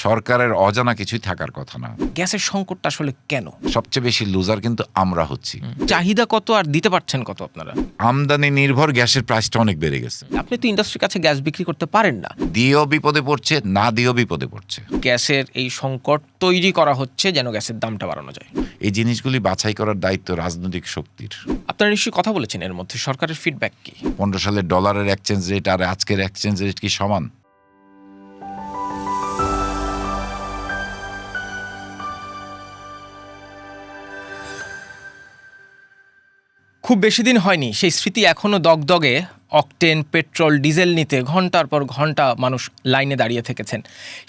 সরকারের অজানা কিছুই থাকার কথা না। গ্যাসের সংকটটা আসলে কেন? সবচেয়ে বেশি লুজার কিন্তু আমরা হচ্ছি। চাহিদা কত আর দিতে পারছেন কত আপনারা? আমদানি নির্ভর গ্যাসের প্রাইসটা অনেক বেড়ে গেছে। আপনি তো ইন্ডাস্ট্রির কাছে গ্যাস বিক্রি করতে পারেন না। দিয়েও বিপদে পড়ছে, না দিয়েও বিপদে পড়ছে। গ্যাসের এই সংকট তৈরি করা হচ্ছে যেন গ্যাসের দামটা বাড়ানো যায়। এই জিনিসগুলি বাছাই করার দায়িত্ব রাজনৈতিক শক্তির। আপনারা নিশ্চয়ই কথা বলেছেন এর মধ্যে, সরকারের ফিডব্যাক কি? 15 সালের ডলারের এক্সচেঞ্জ রেট আর আজকের এক্সচেঞ্জ রেট কি সমান? খুব বেশি দিন হয়নি, সেই স্মৃতি এখনও দগদগে। অকটেন, পেট্রোল, ডিজেল নিতে ঘন্টার পর ঘন্টা মানুষ লাইনে দাঁড়িয়ে থেকেছেন।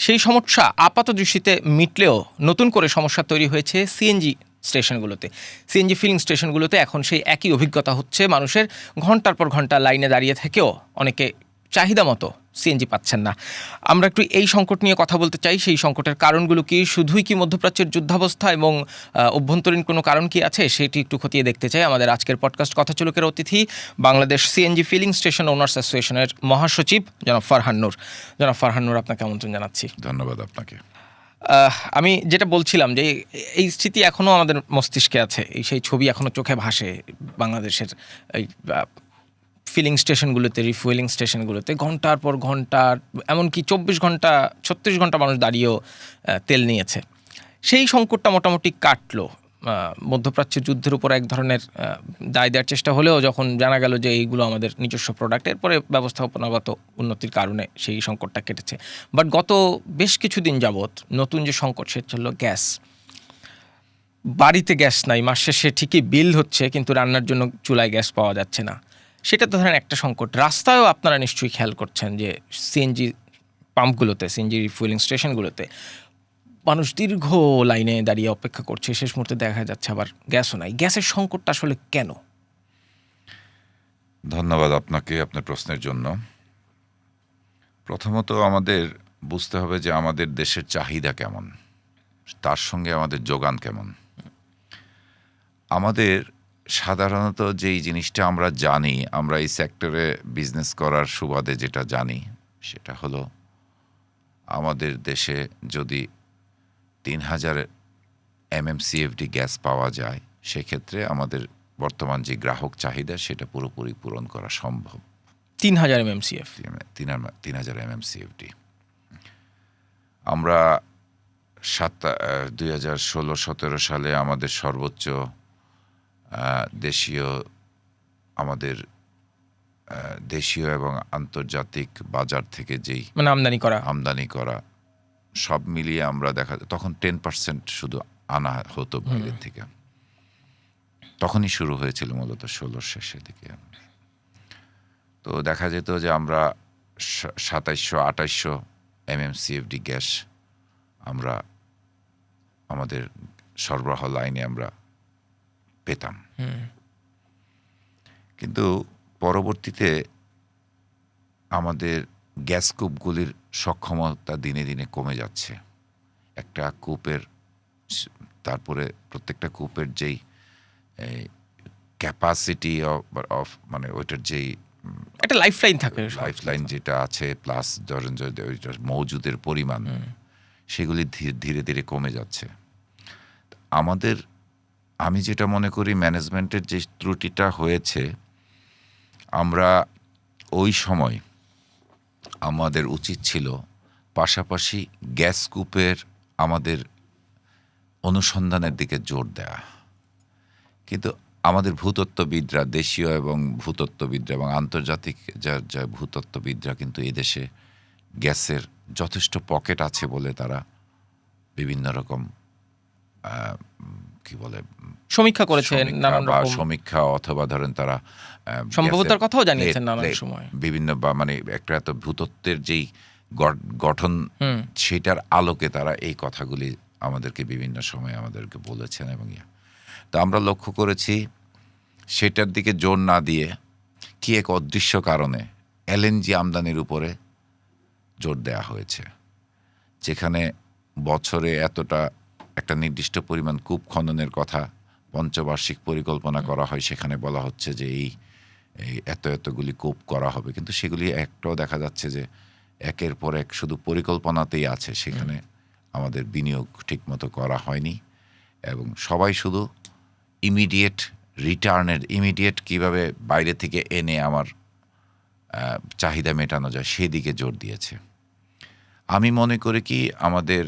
সেই সমস্যা আপাত দৃষ্টিতে মিটলেও নতুন করে সমস্যা তৈরি হয়েছে সিএনজি স্টেশনগুলোতে। সিএনজি ফিলিং স্টেশনগুলোতে এখন সেই একই অভিজ্ঞতা হচ্ছে মানুষের। ঘন্টার পর ঘন্টা লাইনে দাঁড়িয়ে থেকেও অনেকে চাহিদা মতো সিএনজি পাচ্ছেন না। আমরা একটু এই সংকট নিয়ে কথা বলতে চাই। সেই সংকটের কারণগুলো কি? শুধুই কি মধ্যপ্রাচ্যের যুদ্ধাবস্থা এবং অভ্যন্তরীণ কোনো কারণ কি আছে, সেটি একটু খতিয়ে দেখতে চাই। আমাদের আজকের পডকাস্ট কথাচলকের অতিথি Bangladesh CNG filling station owners অ্যাসোসিয়েশনের মহাসচিব জনাব ফারহান নূর। জনাব ফারহান নূর, আপনাকে আমন্ত্রণ জানাচ্ছি। ধন্যবাদ আপনাকে। আমি যেটা বলছিলাম যে এই স্মৃতি এখনও আমাদের মস্তিষ্কে আছে, এই সেই ছবি এখনও চোখে ভাসে বাংলাদেশের এই ফিলিং স্টেশনগুলোতে, রিফুয়েলিং স্টেশনগুলোতে ঘন্টার পর ঘন্টা, এমনকি 24 ঘন্টা 36 ঘন্টা মানুষ দাঁড়িয়েও তেল নিয়েছে। সেই সংকটটা মোটামুটি কাটলো। মধ্যপ্রাচ্যের যুদ্ধের উপর এক ধরনের দায় দেওয়ার চেষ্টা হলেও যখন জানা গেল যে এইগুলো আমাদের নিজস্ব প্রোডাক্ট, এরপরে ব্যবস্থাপনাগত উন্নতির কারণে সেই সংকটটা কেটেছে। বাট গত বেশ কিছুদিন যাবৎ নতুন যে সংকট, সেটা হলো গ্যাস। বাড়িতে গ্যাস নাই, মাস শেষে ঠিকই বিল হচ্ছে, কিন্তু রান্নার জন্য চুলায় গ্যাস পাওয়া যাচ্ছে না। সেটা তো ধরেন একটা সংকট। রাস্তায়ও আপনারা নিশ্চয়ই খেয়াল করছেন যে সিএনজি পাম্পগুলোতে, সিএনজি রিফুয়েলিং স্টেশনগুলোতে মানুষ দীর্ঘ লাইনে দাঁড়িয়ে অপেক্ষা করছে, শেষ মুহূর্তে দেখা যাচ্ছে আবার গ্যাসও নাই। গ্যাসের সংকটটা আসলে কেন? ধন্যবাদ আপনাকে আপনার প্রশ্নের জন্য। প্রথমত আমাদের বুঝতে হবে যে আমাদের দেশের চাহিদা কেমন, তার সঙ্গে আমাদের যোগান কেমন। আমাদের সাধারণত যেই জিনিসটা আমরা জানি, আমরা এই সেক্টরে বিজনেস করার সুবাদে যেটা জানি, সেটা হলো আমাদের দেশে যদি 3000 MMCFD গ্যাস পাওয়া যায়, সেক্ষেত্রে আমাদের বর্তমান যে গ্রাহক চাহিদা সেটা পুরোপুরি পূরণ করা সম্ভব। 3000 MMCF, 3000 MMCFD। আমরা 2016-17 সালে আমাদের সর্বোচ্চ দেশীয় এবং আন্তর্জাতিক বাজার থেকে যেই মানে আমদানি করা সব মিলিয়ে আমরা তখন 10% শুধু আনা হতো বাইরের থেকে। তখনই শুরু হয়েছিল মূলত 16 শেষের দিকে। তো দেখা যেত যে আমরা 2700-2800 MMCFD গ্যাস আমরা আমাদের সরবরাহ লাইনে আমরা পেতাম। কিন্তু পরবর্তীতে আমাদের গ্যাস কূপগুলির সক্ষমতা দিনে দিনে কমে যাচ্ছে। একটা কূপের, তারপরে প্রত্যেকটা কূপের যেই ক্যাপাসিটি অফ মানে ওইটার যেই একটা লাইফলাইন থাকে, লাইফলাইন যেটা আছে, প্লাস ধরেন ওইটার মজুদের পরিমাণ, সেগুলি ধীরে ধীরে কমে যাচ্ছে। আমি যেটা মনে করি ম্যানেজমেন্টের যে ত্রুটিটা হয়েছে, আমরা ওই সময় আমাদের উচিত ছিল পাশাপাশি গ্যাস কূপের আমাদের অনুসন্ধানের দিকে জোর দেওয়া। কিন্তু আমাদের ভূতত্ত্ববিদরা, দেশীয় এবং ভূতত্ত্ববিদরা এবং আন্তর্জাতিক যা ভূতত্ত্ববিদরা কিন্তু এই দেশে গ্যাসের যথেষ্ট পকেট আছে বলে তারা বিভিন্ন রকম কি বলে সমীক্ষা করেছেন, নানান রকম সমীক্ষা, অথবা ধরেন তারা সম্ভবতার কথাও জানিয়েছেন নানান সময়। বিভিন্ন মানে একটা এত ভূতত্ত্বের যেই গঠন, সেটার আলোকে তারা এই কথাগুলি আমাদেরকে বিভিন্ন সময় আমাদেরকে বলেছেন। এবং তো আমরা লক্ষ্য করেছি সেটার দিকে জোর না দিয়ে কি এক অদৃশ্য কারণে এলএনজি আমদানির উপরে জোর দেওয়া হয়েছে, যেখানে বছরে এতটা একটা নির্দিষ্ট পরিমাণ কূপ খননের কথা পঞ্চবার্ষিক পরিকল্পনা করা হয়। সেখানে বলা হচ্ছে যে এই এতগুলি কূপ করা হবে, কিন্তু সেগুলি একটাও দেখা যাচ্ছে যে একের পর এক শুধু পরিকল্পনাতেই আছে, সেখানে আমাদের বিনিয়োগ ঠিকমতো করা হয়নি, এবং সবাই শুধু ইমিডিয়েট কিভাবে বাইরে থেকে এনে আমার চাহিদা মেটানো যায় সেদিকে জোর দিয়েছে। আমি মনে করি কি আমাদের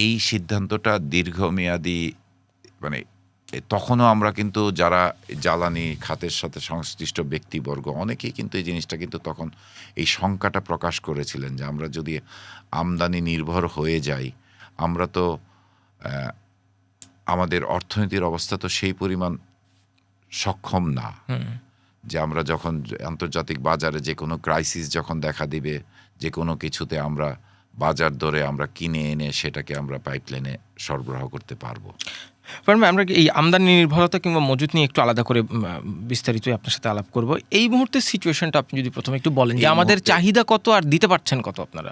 এই সিদ্ধান্তটা দীর্ঘমেয়াদী, মানে তখনও আমরা কিন্তু যারা জ্বালানি খাতের সাথে সংশ্লিষ্ট ব্যক্তিবর্গ অনেকেই কিন্তু এই জিনিসটা কিন্তু তখন এই শঙ্কাটা প্রকাশ করেছিলেন যে আমরা যদি আমদানি নির্ভর হয়ে যাই, আমরা তো আমাদের অর্থনীতির অবস্থা তো সেই পরিমাণ সক্ষম না যে আমরা যখন আন্তর্জাতিক বাজারে যে কোনো ক্রাইসিস যখন দেখা দিবে, যে কোনো কিছুতে আমরা বাজার দরে আমরা কিনে এনে সেটাকে আমরা পাইপলাইনে সরবরাহ করতে পারবো। আমরা এই আমদানি নির্ভরতা কিংবা মজুত নিয়ে একটু আলাদা করে বিস্তারিত আপনার সাথে আলাপ করব। এই মুহূর্তের সিচুয়েশনটা আপনি যদি প্রথমে একটু বলেন যে আমাদের চাহিদা কত আর দিতে পারছেন কত আপনারা?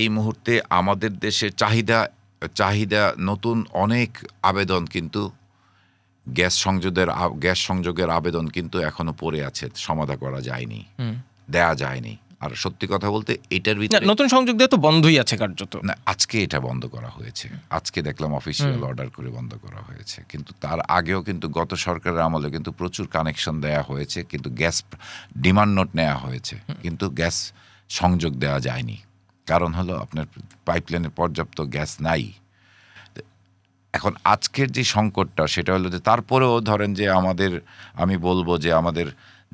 এই মুহূর্তে আমাদের দেশে চাহিদা নতুন অনেক আবেদন, কিন্তু গ্যাস সংযোগের আবেদন কিন্তু এখনো পড়ে আছে, সমাধান করা যায়নি, দেয়া যায়নি। আর সত্যি কথা বলতে এটার ভিতরে নতুন সংযোগ দেওয়া তো বন্ধই আছে কার্যত। না, আজকে এটা বন্ধ করা হয়েছে, আজকে দেখলাম অফিসিয়াল অর্ডার করে বন্ধ করা হয়েছে, কিন্তু তার আগেও কিন্তু গত সরকারের আমলে কিন্তু প্রচুর কানেকশন দেয়া হয়েছে, কিন্তু গ্যাস ডিমান্ড নোট নেওয়া হয়েছে, কিন্তু গ্যাস সংযোগ দেওয়া যায়নি। কারণ হলো আপনার পাইপলাইনে পর্যাপ্ত গ্যাস নাই। এখন আজকের যে সংকটটা সেটা হলো যে তারপরেও ধরেন যে আমি বলবো যে আমাদের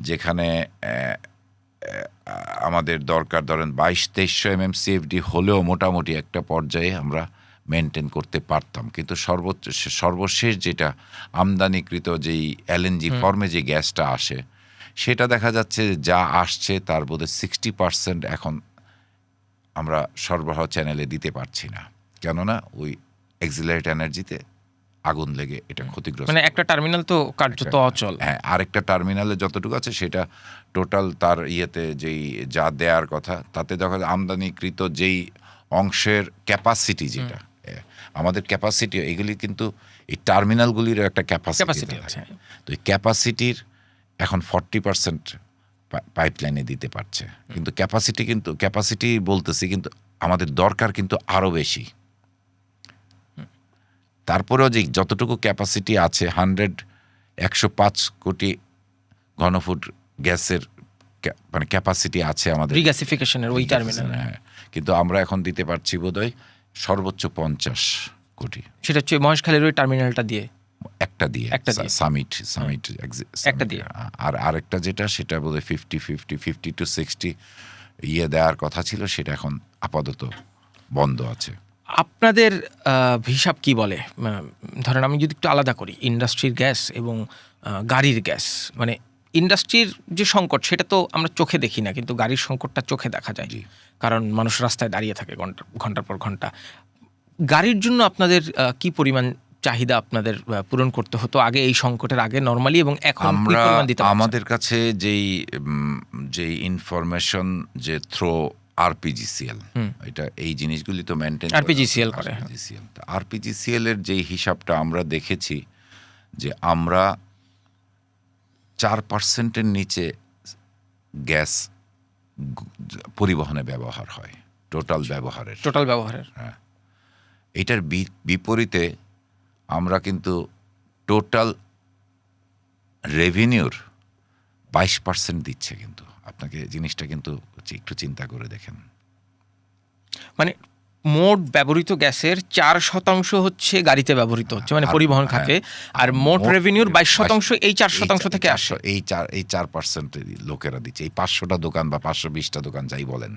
যেখানে আমাদের দরকার ধরেন 2200-2300 MMCFD হলেও মোটামুটি একটা পর্যায়ে আমরা মেনটেন করতে পারতাম, কিন্তু সর্বশেষ যেটা আমদানিকৃত যেই LNG ফর্মে যে গ্যাসটা আসে সেটা দেখা যাচ্ছে যা আসছে তার বোধহয় 60% এখন আমরা সরবরাহ চ্যানেলে দিতে পারছি না, কেননা ওই এক্সিলারেট এনার্জিতে আগুন লেগে এটা ক্ষতিগ্রস্ত। মানে একটা টার্মিনাল তো কার্যত অচল। হ্যাঁ, আরেকটা টার্মিনালে যতটুকু আছে সেটা টোটাল তার যেই যা দেওয়ার কথা তাতে দেখা যায় আমদানিকৃত যেই অংশের ক্যাপাসিটি, যেটা আমাদের ক্যাপাসিটি, এগুলি কিন্তু এই টার্মিনালগুলিরও একটা ক্যাপাসিটি আছে। তো এই ক্যাপাসিটির এখন 40% পাইপলাইনে দিতে পারছে, কিন্তু ক্যাপাসিটি বলতেছি, কিন্তু আমাদের দরকার কিন্তু আরও বেশি। তারপরেও যে যতটুকু ক্যাপাসিটি আছে 105 কোটি ঘনফুট গ্যাসের মানে ক্যাপাসিটি আছে আমাদের রিগ্যাসিফিকেশনের ওই টার্মিনাল। হ্যাঁ, কিন্তু আমরা এখন দিতে পারছি বোধহয় সর্বোচ্চ 50 কোটি। সেটা হচ্ছে মহেশখালীর ওই টার্মিনালটা দিয়ে একটা দিয়ে সামিট একটা দিয়ে, আর আরেকটা যেটা সেটা বোধহয় 50 to 60 দেওয়ার কথা ছিল, সেটা এখন আপাতত বন্ধ আছে। আপনাদের হিসাব কি বলে? ধরেন আমি যদি একটু আলাদা করি ইন্ডাস্ট্রির গ্যাস এবং গাড়ির গ্যাস, মানে ইন্ডাস্ট্রির যে সংকট সেটা তো আমরা চোখে দেখি না, কিন্তু গাড়ির সংকটটা চোখে দেখা যায়, কারণ মানুষ রাস্তায় দাঁড়িয়ে থাকে ঘন্টার পর ঘন্টা। গাড়ির জন্য আপনাদের কি পরিমাণ চাহিদা আপনাদের পূরণ করতে হতো আগে, এই সংকটের আগে নরমালি, এবং এখন কি পরিমাণ দিতে পারছেন? আমাদের কাছে যেই ইনফরমেশন যে থ্রো আরপিজিসিএল, এটা এই জিনিসগুলি তো মেনটেন আরপিজিসিএল করে। আরপিজিসিএল এর যেই হিসাবটা আমরা দেখেছি যে আমরা 4%-এর নিচে গ্যাস পরিবহনে ব্যবহার হয় টোটাল ব্যবহারের। হ্যাঁ, এটার বিপরীতে আমরা কিন্তু টোটাল রেভিনিউর 22% দিচ্ছে, কিন্তু আপনাকে জিনিসটা কিন্তু একটু চিন্তা করে দেখেন, মানে মোট ব্যবহৃত গ্যাসের 4% হচ্ছে গাড়িতে ব্যবহৃত হচ্ছে, মানে পরিবহন খাতে, আর মোট রেভিনিউর 22% এই 4% থেকে আসে। এই 4% লোকেরা দিচ্ছে, এই 500টা দোকান বা 520টা দোকান যাই বলেন,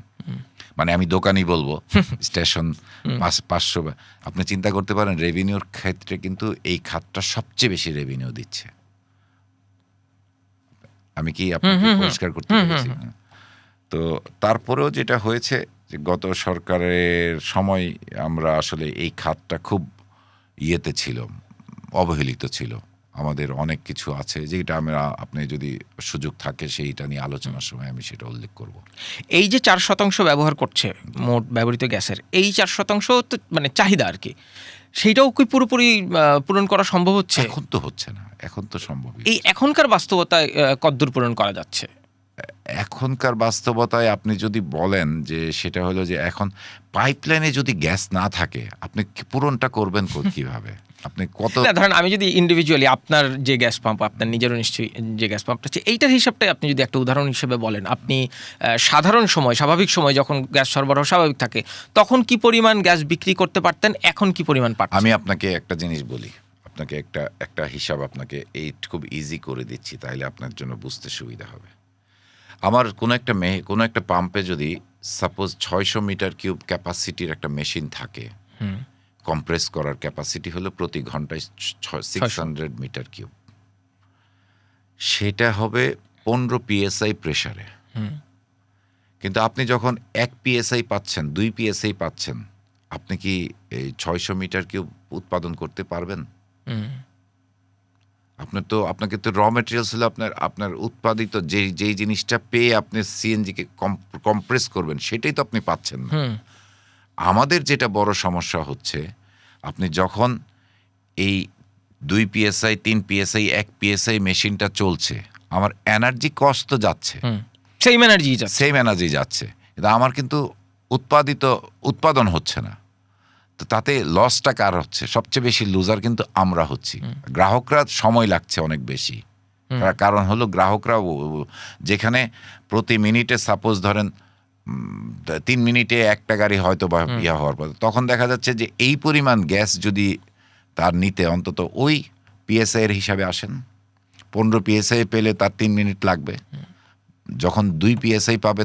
মানে আমি দোকানই বলবো, স্টেশন 500, আপনি চিন্তা করতে পারেন রেভিনিউর ক্ষেত্রে কিন্তু এই খাতটা সবচেয়ে বেশি রেভিনিউ দিচ্ছে। আমি কি আপনাকে পরিষ্কার করতে পেরেছি? তো তারপরেও যেটা হয়েছে যে গত সরকারের সময় আমরা আসলে এই খাতটা খুব ছিল, অবহেলিত ছিল। আমাদের অনেক কিছু আছে যেটা আপনি যদি সুযোগ থাকে সেইটা নিয়ে আলোচনার সময় আমি সেটা উল্লেখ করব। এই যে 4% ব্যবহার করছে মোট ব্যবহৃত গ্যাসের, এই 4% তো মানে চাহিদা আর কি, সেইটাও কি পুরোপুরি পূরণ করা সম্ভব হচ্ছে? এখন তো হচ্ছে না, এখন তো সম্ভব। এই এখনকার বাস্তবতায় কতদূর পূরণ করা যাচ্ছে? এখনকার বাস্তবতায় আপনি যদি বলেন যে সেটা হলো যে এখন পাইপলাইনে যদি গ্যাস না থাকে আপনি পূরণটা করবেন কিভাবে? আপনি কত না ধরেন আমি যদি ইন্ডিভিজুয়ালি আপনার যে গ্যাস পাম্প, আপনার নিজেরও নিশ্চয়ই যে গ্যাস পাম্পটা আছে, এইটার হিসাবটাই আপনি যদি একটা উদাহরণ হিসেবে বলেন, আপনি সাধারণ সময়, স্বাভাবিক সময় যখন গ্যাস সরবরাহ স্বাভাবিক থাকে তখন কি পরিমাণ গ্যাস বিক্রি করতে পারতেন, এখন কি পরিমাণ পাচ্ছেন? আমি আপনাকে একটা জিনিস বলি, আপনাকে একটা হিসাব আপনাকে এই খুব ইজি করে দিচ্ছি, তাইলে আপনার জন্য বুঝতে সুবিধা হবে। আমার কোনো একটা পাম্পে যদি সাপোজ 600 মিটার কিউব ক্যাপাসিটির একটা মেশিন থাকে, কম্প্রেস করার ক্যাপাসিটি হলো প্রতি ঘন্টায় 600 মিটার কিউব, সেটা হবে 15 PSI প্রেসারে। কিন্তু আপনি যখন 1 PSI পাচ্ছেন, 2 PSI পাচ্ছেন, আপনি কি এই 600 মিটার কিউব উৎপাদন করতে পারবেন? আপনাকে তো র মেটেরিয়ালস হলো আপনার উৎপাদিত যেই জিনিসটা পেয়ে আপনি সিএনজিকে কম্প্রেস করবেন, সেটাই তো আপনি পাচ্ছেন না। আমাদের যেটা বড় সমস্যা হচ্ছে, আপনি যখন এই 2 PSI 3 PSI 1 PSI মেশিনটা চলছে, আমার এনার্জি কস্ট তো যাচ্ছে, সেম এনার্জি যাচ্ছে, কিন্তু আমার কিন্তু উৎপাদন হচ্ছে না। তো তাতে লসটা কার হচ্ছে? সবচেয়ে বেশি লুজার কিন্তু আমরা হচ্ছি। গ্রাহকরা সময় লাগছে অনেক বেশি, কারণ হলো গ্রাহকরা যেখানে প্রতি মিনিটে সাপোজ ধরেন 3 মিনিটে একটা গাড়ি হয়তো বা হওয়ার পর, তখন দেখা যাচ্ছে যে এই পরিমাণ গ্যাস যদি তার নিতে অন্তত ওই PSI এর হিসাবে আসেন, 15 PSI পেলে তার 3 মিনিট লাগবে, যখন 2 PSI পাবে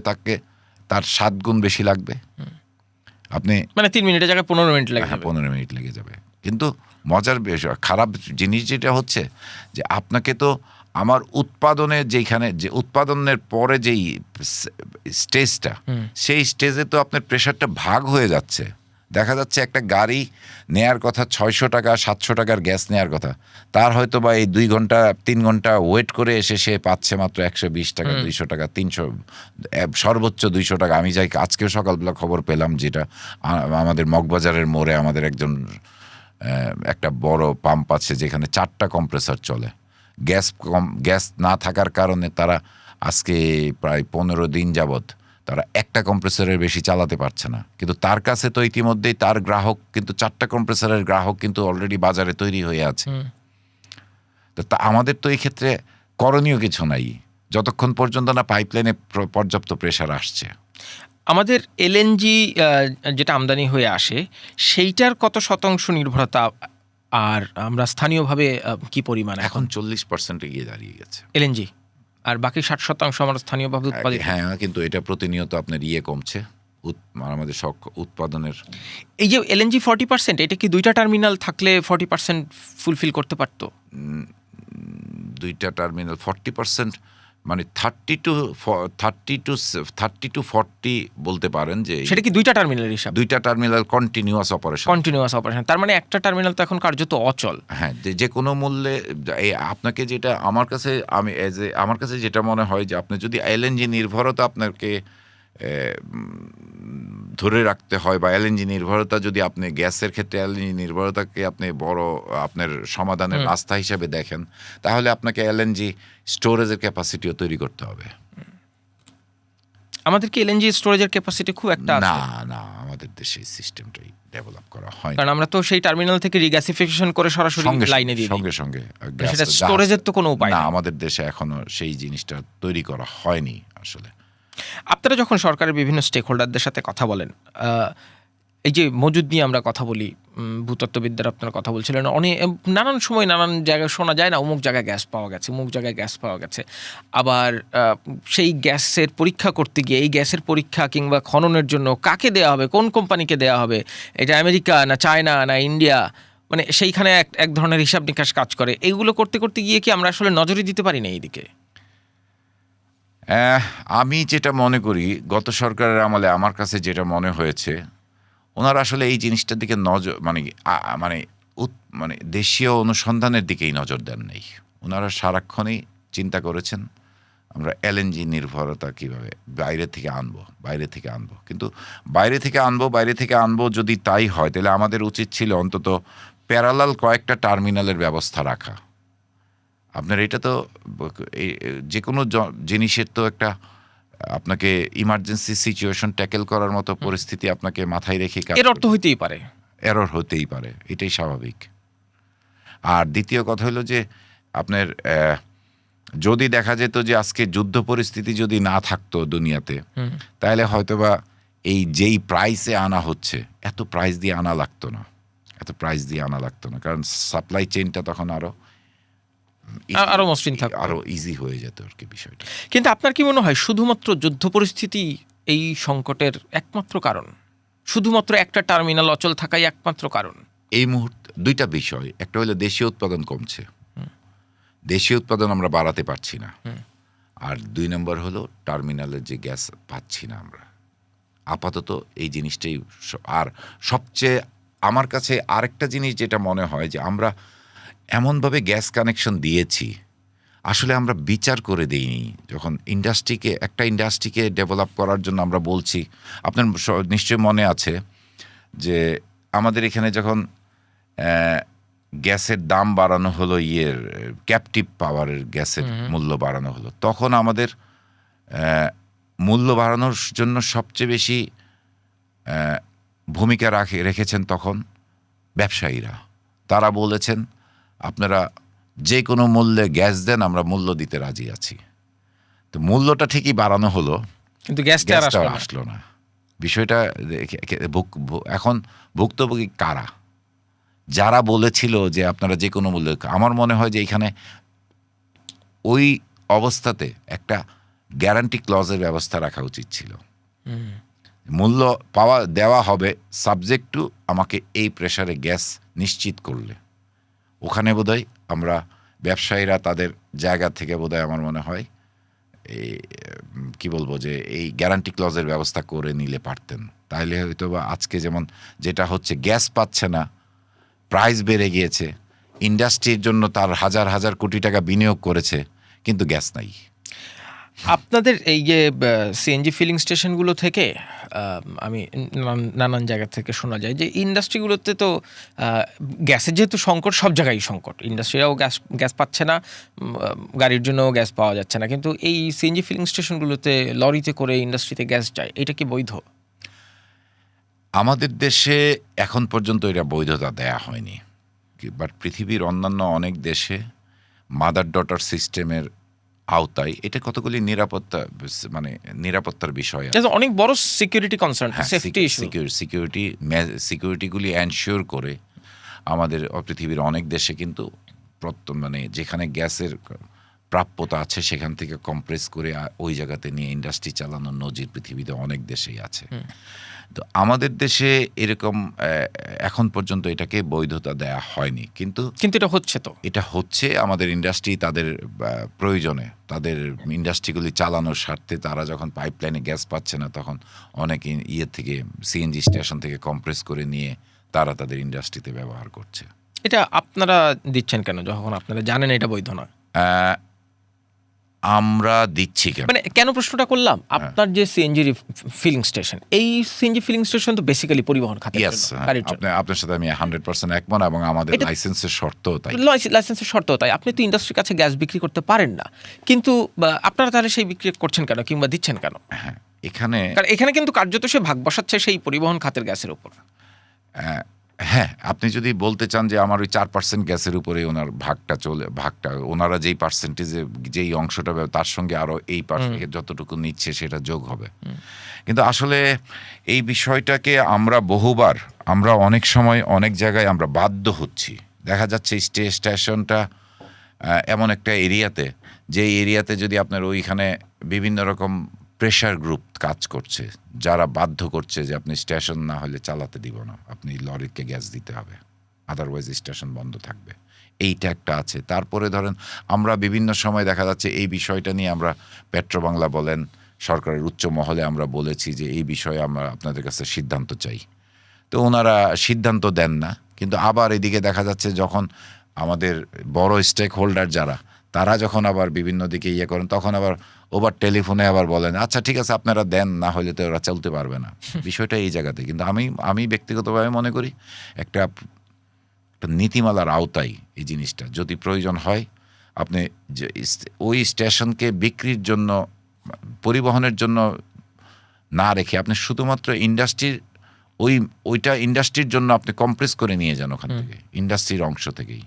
তার 7 গুণ বেশি লাগবে। আপনি মানে 3 মিনিটের জায়গায় 15 মিনিট লাগে, 15 মিনিট লেগে যাবে। কিন্তু মজার খারাপ জিনিস যেটা হচ্ছে যে আপনাকে তো আমার যে উৎপাদনের পরে যেই স্টেজটা, সেই স্টেজে তো আপনার প্রেশারটা ভাগ হয়ে যাচ্ছে। দেখা যাচ্ছে একটা গাড়ি নেয়ার কথা 600 টাকা 700 টাকার গ্যাস নেয়ার কথা, তার হয়তো বা এই 2 ঘন্টা 3 ঘন্টা ওয়েট করে এসে সে পাচ্ছে মাত্র 120 টাকা 200 টাকা 300, সর্বোচ্চ 200 টাকা। আমি যাই আজকেও সকালবেলা খবর পেলাম, যেটা আমাদের মগবাজারের মোড়ে আমাদের একটা বড় পাম্প আছে যেখানে 4টা কম্প্রেসার চলে। গ্যাস না থাকার কারণে তারা আজকে প্রায় 15 দিন যাবত তারা একটা কম্প্রেসারের বেশি চালাতে পারছে না। কিন্তু তার কাছে তো ইতিমধ্যেই তার গ্রাহক কিন্তু 4টা কম্প্রেসারের গ্রাহক কিন্তু অলরেডি বাজারে তৈরি হয়ে আছে। তো আমাদের তো এই ক্ষেত্রে করণীয় কিছু নাই যতক্ষণ পর্যন্ত না পাইপলাইনে পর্যাপ্ত প্রেসার আসছে। আমাদের এলএনজি যেটা আমদানি হয়ে আসে, সেইটার কত শতাংশ নির্ভরতা, আর আমরা স্থানীয়ভাবে কি পরিমাণ? এখন 40% গিয়ে দাঁড়িয়ে গেছে এলএনজি, আর বাকি 60% আমরা স্থানীয়ভাবে উৎপাদিত। হ্যাঁ, কিন্তু এটা প্রতিনিয়ত আপনার কমছে আমাদের উৎপাদনের। এই যে এলএনজি 40%, এটা কি 2টা টার্মিনাল থাকলে 40% ফুলফিল করতে পারতো? 2টা টার্মিনাল 40%, মানে 30 to 40 বলতে পারেন। যে সেটা কি 2টা টার্মিনালের হিসাব? 2টা টার্মিনাল কন্টিনিউয়াস অপারেশন, তার মানে একটা টার্মিনাল তো এখন কার্যত অচল। হ্যাঁ, যে কোনো মূল্যে আপনাকে যেটা আমার কাছে যেটা মনে হয় যে আপনি যদি এলএনজি নির্ভরতা আপনাকে ধরে রাখতে হয়, বা এলএনজি নির্ভরতা যদি আপনি গ্যাসের ক্ষেত্রে এলএনজি নির্ভরতাকে আপনি বড় আপনার সমাধানের রাস্তা হিসেবে দেখেন, তাহলে আপনাকে এলএনজি স্টোরেজের ক্যাপাসিটিও তৈরি করতে হবে। আমাদের কি এলএনজি স্টোরেজের ক্যাপাসিটি খুব একটা আছে? না, আমাদের দেশে এই সিস্টেমটাই ডেভেলপ করা হয়, কারণ আমরা তো সেই টার্মিনাল থেকে রিগ্যাসিফিকেশন করে সরাসরি লাইনে দিই, সঙ্গে সেটা স্টোরেজের তো কোনো উপায় না। নেই। আমাদের দেশে এখনো সেই জিনিসটা তৈরি করা হয়নি আসলে। আপনারা যখন সরকারের বিভিন্ন স্টেক হোল্ডারদের সাথে কথা বলেন, এই যে মজুদ নিয়ে আমরা কথা বলি, ভূতত্ত্ববিদদের আপনারা কথা বলছিলেন, নানান সময় নানান জায়গায় শোনা যায় না অমুক জায়গায় গ্যাস পাওয়া গেছে, অমুক জায়গায় গ্যাস পাওয়া গেছে। আবার সেই গ্যাসের পরীক্ষা করতে গিয়ে এই গ্যাসের পরীক্ষা কিংবা খননের জন্য কাকে দেওয়া হবে, কোন কোম্পানিকে দেওয়া হবে, এটা আমেরিকা না চায়না না ইন্ডিয়া, মানে সেইখানে এক ধরনের হিসাব নিকাশ কাজ করে। এইগুলো করতে করতে গিয়ে কি আমরা আসলে নজরে দিতে পারি না এইদিকে? আমি যেটা মনে করি, গত সরকারের আমলে আমার কাছে যেটা মনে হয়েছে, ওনারা আসলে এই জিনিসটার দিকে নজর মানে দেশীয় অনুসন্ধানের দিকেই নজর দেন নেই। ওনারা সারাক্ষণই চিন্তা করেছেন আমরা এলএনজি নির্ভরতা কীভাবে বাইরে থেকে আনবো। কিন্তু বাইরে থেকে আনবো যদি তাই হয়, তাহলে আমাদের উচিত ছিল অন্তত প্যারালাল কয়েকটা টার্মিনালের ব্যবস্থা রাখা। আপনার এটা তো যে কোনো জিনিসের তো একটা আপনাকে ইমার্জেন্সি সিচুয়েশন ট্যাকেল করার মতো পরিস্থিতি আপনাকে মাথায় রেখে এর অর্থ হইতেই পারে, এরর হতেই পারে, এটাই স্বাভাবিক। আর দ্বিতীয় কথা হলো যে আপনার যদি দেখা যেত যে আজকে যুদ্ধ পরিস্থিতি যদি না থাকতো দুনিয়াতে, তাহলে হয়তোবা এই যেই প্রাইসে আনা হচ্ছে এত প্রাইস দিয়ে আনা লাগতো না, কারণ সাপ্লাই চেইনটা তখন আরো মসৃণ থাকতো, আরো ইজি হয়ে যেত আর কি বিষয়টা। কিন্তু আপনার কি মনে হয় শুধুমাত্র যুদ্ধ পরিস্থিতি এই সংকটের একমাত্র কারণ? শুধুমাত্র একটা টার্মিনাল অচল থাকাই একমাত্র কারণ? এই মুহূর্তে দুইটা বিষয়, একটা হলো দেশীয় উৎপাদন কমছে, দেশীয় উৎপাদন আমরা বাড়াতে পারছি না, আর 2 নম্বর হলো টার্মিনালের যে গ্যাস পাচ্ছি না আমরা আপাতত, এই জিনিসটাই। আর সবচেয়ে আমার কাছে আরেকটা জিনিস যেটা মনে হয় যে আমরা এমনভাবে গ্যাস কানেকশন দিয়েছি, আসলে আমরা বিচার করে দিইনি। যখন একটা ইন্ডাস্ট্রিকে ডেভেলপ করার জন্য আমরা বলছি, আপনার নিশ্চয়ই মনে আছে যে আমাদের এখানে যখন গ্যাসের দাম বাড়ানো হলো, ক্যাপটিভ পাওয়ারের গ্যাসের মূল্য বাড়ানো হলো, তখন আমাদের মূল্য বাড়ানোর জন্য সবচেয়ে বেশি ভূমিকা রেখেছেন তখন ব্যবসায়ীরা। তারা বলেছেন আপনারা যে কোনো মূল্যে গ্যাস দেন, আমরা মূল্য দিতে রাজি আছি। তো মূল্যটা ঠিকই বাড়ানো হলো, কিন্তু গ্যাসটা আসলো না। বিষয়টা এখন ভুক্তভোগী কারা? যারা বলেছিল যে আপনারা যে কোনো মূল্যে, আমার মনে হয় যে এখানে ওই অবস্থাতে একটা গ্যারান্টি ক্লজের ব্যবস্থা রাখা উচিত ছিল। মূল্য দেওয়া হবে সাবজেক্ট টু আমাকে এই প্রেসারে গ্যাস নিশ্চিত করলে। ওখানে বোধহয় আমরা ব্যবসায়ীরা তাদের জায়গা থেকে বোধহয় আমার মনে হয় কি বলবো যে এই গ্যারান্টি ক্লজের ব্যবস্থা করে নিলে পারতেন। তাইলে হয়তো বা আজকে যেমন যেটা হচ্ছে, গ্যাস পাচ্ছে না, প্রাইস বেড়ে গিয়েছে, ইন্ডাস্ট্রির জন্য তার হাজার হাজার কোটি টাকা বিনিয়োগ করেছে, কিন্তু গ্যাস নাই। আপনাদের এই যে সিএনজি ফিলিং স্টেশনগুলো থেকে আমি নানান জায়গা থেকে শোনা যায় যে ইন্ডাস্ট্রিগুলোতে তো গ্যাসের যেহেতু সংকট, সব জায়গায় সংকট, ইন্ডাস্ট্রিরাও গ্যাস পাচ্ছে না, গাড়ির জন্যও গ্যাস পাওয়া যাচ্ছে না, কিন্তু এই সিএনজি ফিলিং স্টেশনগুলোতে লরিতে করে ইন্ডাস্ট্রিতে গ্যাস যায়, এটা কি বৈধ? আমাদের দেশে এখন পর্যন্ত এটা বৈধতা দেয়া হয়নি, বাট পৃথিবীর অন্যান্য অনেক দেশে মাদার ডটার সিস্টেমের আওতায় এটা কতগুলি নিরাপত্তার বিষয় আছে, অনেক বড় সিকিউরিটি কনসার্ন, সেফটি ইস্যু, সিকিউরিটিগুলি এনশিওর করে আমাদের পৃথিবীর অনেক দেশে কিন্তু যেখানে গ্যাসের প্রাপ্যতা আছে সেখান থেকে কম্প্রেস করে ওই জায়গাতে নিয়ে ইন্ডাস্ট্রি চালানোর নজির পৃথিবীতে অনেক দেশেই আছে। তো আমাদের দেশে এরকম এখন পর্যন্ত এটাকে বৈধতা দেয়া হয়নি, কিন্তু এটা হচ্ছে আমাদের ইন্ডাস্ট্রি তাদের প্রয়োজনে, তাদের ইন্ডাস্ট্রিগুলি চালানোর স্বার্থে তারা যখন পাইপলাইনে গ্যাস পাচ্ছে না, তখন অনেক থেকে সিএনজি স্টেশন থেকে কম্প্রেস করে নিয়ে তারা তাদের ইন্ডাস্ট্রিতে ব্যবহার করছে। এটা আপনারা দিচ্ছেন কেন যখন আপনারা জানেন এটা বৈধ না? আমরা দিচ্ছি কেন প্রশ্নটা করলাম, আপনার যে সিএনজি ফিলিং স্টেশন, এই সিএনজি ফিলিং স্টেশন তো বেসিক্যালি পরিবহন খাতের জন্য। আপনার সাথে আমি 100% একমত, এবং আমাদের লাইসেন্সের শর্তও তাই। আপনি তো ইন্ডাস্ট্রির কাছে গ্যাস বিক্রি করতে পারেন না, কিন্তু আপনারা তাহলে সেই বিক্রি করছেন কেন কিংবা দিচ্ছেন কেন? এখানে কিন্তু কার্যত সে ভাগ বসাচ্ছে সেই পরিবহন খাতের গ্যাসের উপর। হ্যাঁ, আপনি যদি বলতে চান যে আমার ওই 4% গ্যাসের উপরে ওনার ভাগটা ওনারা যেই পার্সেন্টেজে যেই অংশটা তার সঙ্গে আরো এই যতটুকু নিচ্ছে সেটা যোগ হবে, কিন্তু আসলে এই বিষয়টাকে আমরা অনেক সময় অনেক জায়গায় আমরা বাধ্য হচ্ছি। দেখা যাচ্ছে স্টেশনটা এমন একটা এরিয়াতে, যে এরিয়াতে যদি আপনার ওইখানে বিভিন্ন রকম প্রেশার গ্রুপ কাজ করছে, যারা বাধ্য করছে যে আপনি স্টেশন না হলে চালাতে দিব না, আপনি লরিকে গ্যাস দিতে হবে, আদারওয়াইজ স্টেশন বন্ধ থাকবে, এইটা একটা আছে। তারপরে ধরেন আমরা বিভিন্ন সময় দেখা যাচ্ছে এই বিষয়টা নিয়ে আমরা পেট্রোবাংলা বলেন, সরকারের উচ্চ মহলে আমরা বলেছি যে এই বিষয়ে আমরা আপনাদের কাছে সিদ্ধান্ত চাই, তো ওনারা সিদ্ধান্ত দেন না। কিন্তু আবার এদিকে দেখা যাচ্ছে যখন আমাদের বড় স্টেক হোল্ডার তারা যখন আবার বিভিন্ন দিকে করেন, তখন আবার ওভার টেলিফোনে আবার বলেন আচ্ছা ঠিক আছে আপনারা দেন, না হলে তো ওরা চলতে পারবে না। বিষয়টা এই জায়গাতে, কিন্তু আমি ব্যক্তিগতভাবে মনে করি একটা নীতিমালার আওতায় এই জিনিসটা যদি প্রয়োজন হয় আপনি যে ওই স্টেশনকে বিক্রির জন্য, পরিবহনের জন্য না রেখে আপনি শুধুমাত্র ইন্ডাস্ট্রির ওইটা ইন্ডাস্ট্রির জন্য আপনি কম্প্রেস করে নিয়ে যান ওখান থেকে, ইন্ডাস্ট্রির অংশ থেকেই।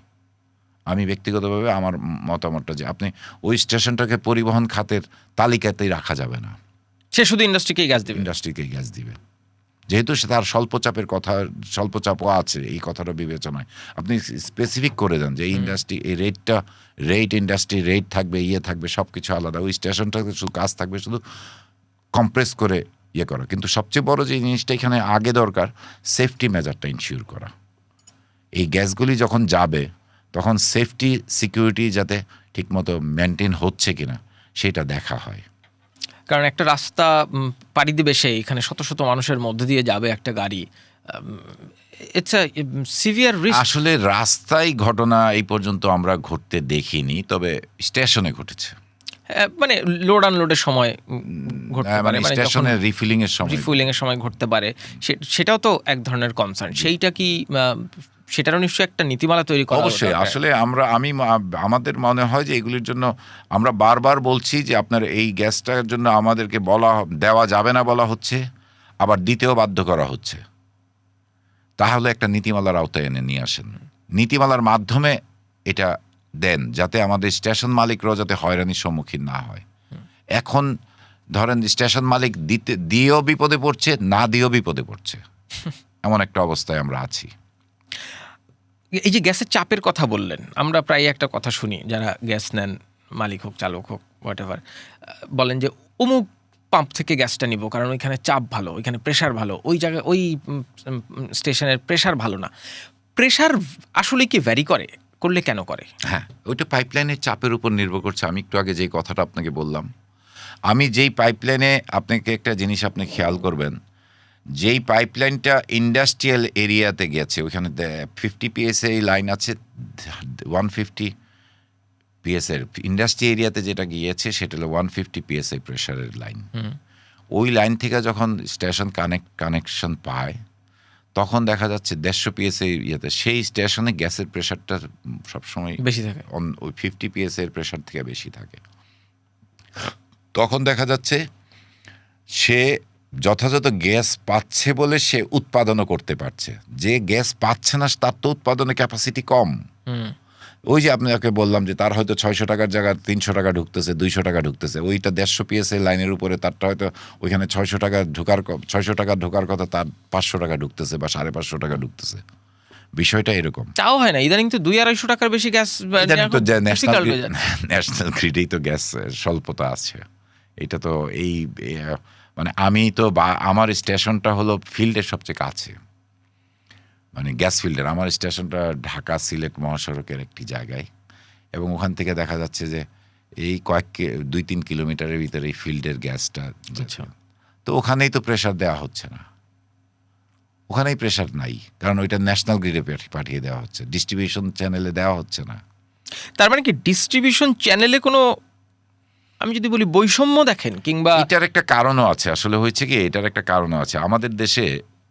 আমি ব্যক্তিগতভাবে আমার মতামতটা যে আপনি ওই স্টেশনটাকে পরিবহন খাতের তালিকাতেই রাখা যাবে না, সে শুধু ইন্ডাস্ট্রিকেই গ্যাস দেবে। ইন্ডাস্ট্রিকেই গ্যাস দিবে, যেহেতু সে তার স্বল্পচাপও আছে এই কথাটা বিবেচনায় আপনি স্পেসিফিক করে দেন যে এই ইন্ডাস্ট্রি এই রেট ইন্ডাস্ট্রি রেট থাকবে, থাকবে, সব কিছু আলাদা, ওই স্টেশনটাতে শুধু কাজ থাকবে শুধু কম্প্রেস করে করা। কিন্তু সবচেয়ে বড় যে জিনিসটা এখানে আগে দরকার, সেফটি মেজারটা ইনশিওর করা। এই গ্যাসগুলি যখন যাবে তখন সেফটি সিকিউরিটি যাতে ঠিকমতো মেনটেন হচ্ছে কিনা সেটা দেখা হয়। কারণ একটা রাস্তা পাড়ি দিবে সে, এখানে শত শত মানুষের মধ্যে দিয়ে যাবে একটা গাড়ি, ইটস আ সিভিয়ার রিস্ক। আসলে রাস্তায় ঘটনা এই পর্যন্ত আমরা ঘটতে দেখিনি, তবে স্টেশনে ঘটেছে। মানে লোড আনলোডের সময় ঘটতে পারে, মানে স্টেশনে রিফিলিং এর সময় ঘটতে পারে, সেটাও তো এক ধরনের কনসার্ন। সেইটা কি সেটারও নিশ্চয়ই একটা নীতিমালা তৈরি করা? অবশ্যই। আসলে আমাদের মনে হয় যে এগুলির জন্য আমরা বারবার বলছি যে আপনার এই গ্যাসটার জন্য আমাদেরকে দেওয়া যাবে না বলা হচ্ছে, আবার দিতেও বাধ্য করা হচ্ছে। তাহলে একটা নীতিমালার আওতায় এনে নিয়ে আসেন, নীতিমালার মাধ্যমে এটা দেন, যাতে আমাদের স্টেশন মালিকরাও যাতে হয়রানির সম্মুখীন না হয়। এখন ধরেন স্টেশন মালিক দিয়েও বিপদে পড়ছে, না দিয়েও বিপদে পড়ছে, এমন একটা অবস্থায় আমরা আছি। এই যে গ্যাসের চাপের কথা বললেন, আমরা প্রায় একটা কথা শুনি, যারা গ্যাস নেন, মালিক হোক চালক হোক হোয়াটএভার, বলেন যে অমুক পাম্প থেকে গ্যাসটা নিব কারণ ওইখানে চাপ ভালো, ওইখানে প্রেশার ভালো, ওই জায়গায় ওই স্টেশনের প্রেশার ভালো না। প্রেশার আসলে কি ভ্যারি করলে কেন করে? হ্যাঁ, ওইটা পাইপলাইনের চাপের উপর নির্ভর করছে। আমি একটু আগে যেই কথাটা আপনাকে বললাম, আমি যেই পাইপলাইনে আপনাকে একটা জিনিস আপনি খেয়াল করবেন, যেই পাইপলাইনটা ইন্ডাস্ট্রিয়াল এরিয়াতে গেছে ওইখানে 50 PSA লাইন আছে, 150 PSA ইন্ডাস্ট্রি এরিয়াতে যেটা গিয়েছে সেটা হলো 150 PSA প্রেশারের লাইন। ওই লাইন থেকে যখন স্টেশন কানেকশন পায় তখন দেখা যাচ্ছে 150 PSA ইয়েতে সেই স্টেশনে গ্যাসের প্রেশারটা সবসময় বেশি থাকে, ওই 50 PSA এর প্রেশার থেকে বেশি থাকে। তখন দেখা যাচ্ছে সে যথাযথ গ্যাস পাচ্ছে বলে সে উৎপাদনও করতে পারছে। যে গ্যাস পাচ্ছে না তার তো উৎপাদনের ক্যাপাসিটি কম। ওই যে আপনাকে বললাম যে তার হয়তো 600 টাকার জায়গায় 300 টাকা ঢুকতেছে, 200 টাকা ঢুকতেছে, ওইটা 150 PSA লাইনের উপরে তারটা হয়তো ওইখানে 600 টাকা ঢোকার কথা তার 500 টাকা ঢুকতেছে বা 550 টাকা ঢুকতেছে। বিষয়টা এরকম। তাও হয় না, ইদানিং তো 200-250 টাকার বেশি গ্যাস ন্যাশনাল গ্রিডেই তো গ্যাস স্বল্পতা আছে। এটা তো মানে আমি তো আমার স্টেশনটা হলো ফিল্ডের সবচেয়ে কাছে, মানে গ্যাস ফিল্ডের। আমার স্টেশনটা ঢাকা সিলেট মহাসড়কের একটি জায়গায়, এবং ওখান থেকে দেখা যাচ্ছে যে এই 2-3 কিলোমিটারের ভিতরে এই ফিল্ডের গ্যাসটা। তো ওখানেই তো প্রেশার দেওয়া হচ্ছে না, ওখানেই প্রেশার নাই, কারণ ওইটা ন্যাশনাল গ্রিডে পাঠিয়ে দেওয়া হচ্ছে, ডিস্ট্রিবিউশন চ্যানেলে দেওয়া হচ্ছে না। তার মানে কি ডিস্ট্রিবিউশন চ্যানেলে কোনো, আমি যদি বলি বৈষম্য দেখেন, কিংবা এটার একটা কারণও আছে। আসলে হয়েছে কি, এটার একটা কারণও আছে। আমাদের দেশে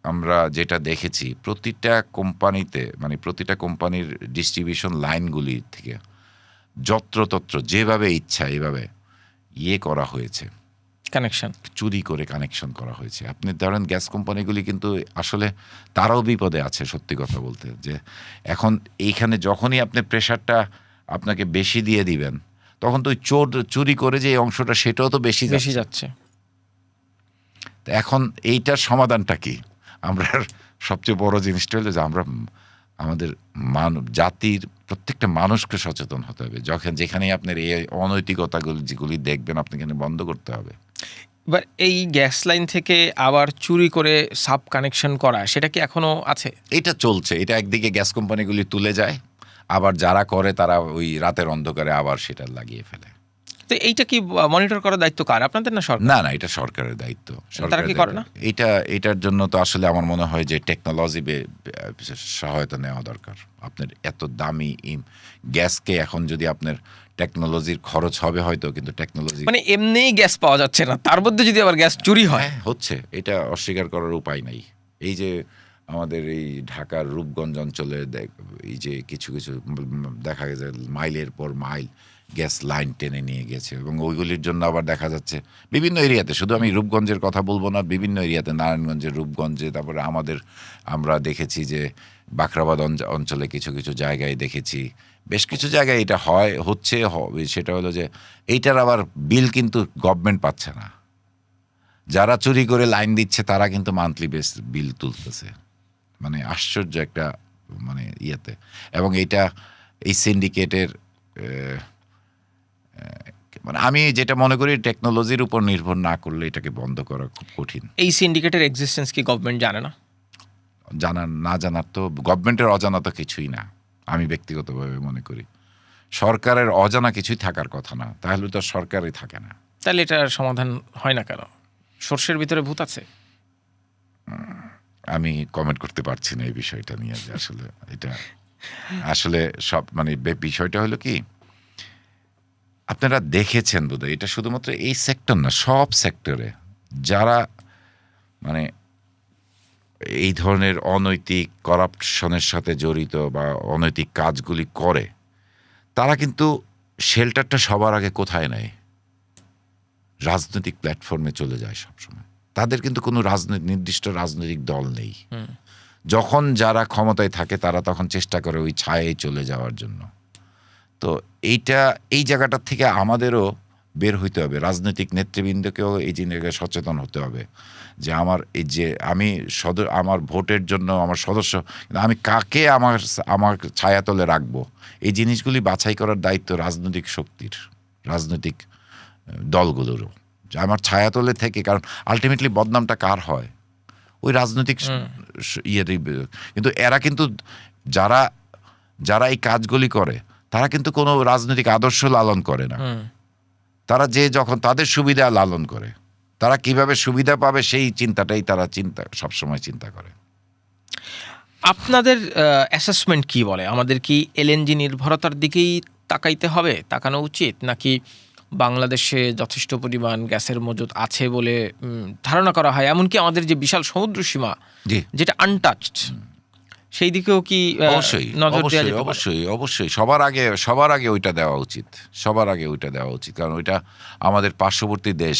আমরা যেটা দেখেছি, প্রতিটা কোম্পানিতে, মানে প্রতিটা কোম্পানির ডিস্ট্রিবিউশন লাইনগুলি থেকে যত্রতত্র যেভাবে ইচ্ছা এইভাবে করা হয়েছে, কানেকশন চুরি করে কানেকশন করা হয়েছে। আপনি ধরেন গ্যাস কোম্পানিগুলি কিন্তু আসলে তারাও বিপদে আছে, সত্যি কথা বলতে, যে এখন এইখানে যখনই আপনি প্রেশারটা আপনাকে বেশি দিয়ে দিবেন তখন তো চুরি করে যে অংশটা সেটাও তো বেশি যাচ্ছে। এখন এইটার সমাধানটা কি? আমরা সবচেয়ে বড় জিনিসটা হলো যে আমরা আমাদের জাতির প্রত্যেকটা মানুষকে সচেতন হতে হবে। যেখানেই আপনার এই অনৈতিকতাগুলি যেগুলি দেখবেন আপনি এখানে বন্ধ করতে হবে। এবার এই গ্যাস লাইন থেকে আবার চুরি করে সাব কানেকশন করা, সেটা কি এখনো আছে? এটা চলছে। এটা একদিকে গ্যাস কোম্পানিগুলি তুলে যায়, আবার যারা করে তারা ওই রাতের অন্ধকারে আবার সেটা লাগিয়ে ফেলে। তো এইটা কি মনিটর করার দায়িত্ব কার, আপনাদের না সরকার? না, এটা সরকারের দায়িত্ব। তারা কি করে না? এটার জন্য তো আসলে আমার মনে হয় যে টেকনোলজি সহায়তা নেওয়া দরকার। আপনার এত দামি গ্যাসকে এখন যদি আপনার টেকনোলজির খরচ হবে হয়তো, কিন্তু টেকনোলজি মানে এমনিই গ্যাস পাওয়া যাচ্ছে না, তার মধ্যে যদি আবার গ্যাস চুরি হয়, হচ্ছে, এটা অস্বীকার করার উপায় নাই। এই যে আমাদের এই ঢাকার রূপগঞ্জ অঞ্চলে এই যে কিছু কিছু দেখা গেছে মাইলের পর মাইল গ্যাস লাইন টেনে নিয়ে গেছে, এবং ওইগুলির জন্য আবার দেখা যাচ্ছে বিভিন্ন এরিয়াতে, শুধু আমি রূপগঞ্জের কথা বলবো না, বিভিন্ন এরিয়াতে, নারায়ণগঞ্জে, রূপগঞ্জে, তারপরে আমরা দেখেছি যে বাখরাবাদ অঞ্চলে কিছু কিছু জায়গায় দেখেছি, বেশ কিছু জায়গায় এটা হচ্ছে। সেটা হলো যে এইটার আবার বিল কিন্তু গভর্নমেন্ট পাচ্ছে না, যারা চুরি করে লাইন দিচ্ছে তারা কিন্তু মান্থলি বেস বিল তুলতেছে। মানে আশ্চর্য একটা মানে ইয়েতে। এবং এই সিন্ডিকেটের মানে আমি যেটা মনে করি টেকনোলজির উপর নির্ভর না করলে এটাকে বন্ধ করা খুব কঠিন। এই সিন্ডিকেটের এক্সিস্টেন্স কি গভর্নমেন্ট জানে না? জানার তো গভর্নমেন্টের অজানা তো কিছুই না, আমি ব্যক্তিগতভাবে মনে করি। সরকারের অজানা কিছুই থাকার কথা না, তাহলে তো সরকারই থাকে না। তাহলে এটার সমাধান হয় না কেন? সর্ষের ভিতরে ভূত আছে? আমি কমেন্ট করতে পারছি না এই বিষয়টা নিয়ে, যে আসলে এটা আসলে সব মানে বিষয়টা হলো কি, আপনারা দেখেছেন বোধহয়, এটা শুধুমাত্র এই সেক্টর না, সব সেক্টরে যারা মানে এই ধরনের অনৈতিক করাপশনের সাথে জড়িত বা অনৈতিক কাজগুলি করে, তারা কিন্তু শেল্টারটা সবার আগে কোথায় নেয়? রাজনৈতিক প্ল্যাটফর্মে চলে যায় সবসময়। তাদের কিন্তু কোনো নির্দিষ্ট রাজনৈতিক দল নেই। যখন যারা ক্ষমতায় থাকে তারা তখন চেষ্টা করে ওই ছায়ায় চলে যাওয়ার জন্য। তো এই জায়গাটার থেকে আমাদেরও বের হইতে হবে, রাজনৈতিক নেতৃবৃন্দকেও এই জিনিসকে সচেতন হতে হবে যে আমার ভোটের জন্য আমার সদস্য, আমি কাকে আমার ছায়াতলে রাখবো, এই জিনিসগুলি বাছাই করার দায়িত্ব রাজনৈতিক শক্তির, রাজনৈতিক দলগুলোরও, যে আমার ছায়াতলে থেকে। কারণ আলটিমেটলি বদনামটা কার হয়? ওই রাজনৈতিক ইয়েরই। কিন্তু এরা কিন্তু যারা এই কাজগুলি করে তারা কিন্তু কোনো রাজনৈতিক আদর্শ লালন করে না। তারা যখন তাদের সুবিধা লালন করে, তারা কিভাবে সুবিধা পাবে সেই চিন্তাটাই তারা সবসময় চিন্তা করে। আপনাদের অ্যাসেসমেন্ট কি বলে? আমাদের কি এলএনজি নির্ভরতার দিকেই তাকানো উচিত, নাকি বাংলাদেশে যথেষ্ট পরিমাণ গ্যাসের মজুদ আছে বলে ধারণা করা হয়, এমনকি আমাদের যে বিশাল সমুদ্র সীমা যেটা আনটাচড, সেই দিকেও কি নজর দেওয়া যেতে পারে? অবশ্যই সবার আগে ওইটা দেওয়া উচিত। কারণ ওইটা আমাদের পার্শ্ববর্তী দেশ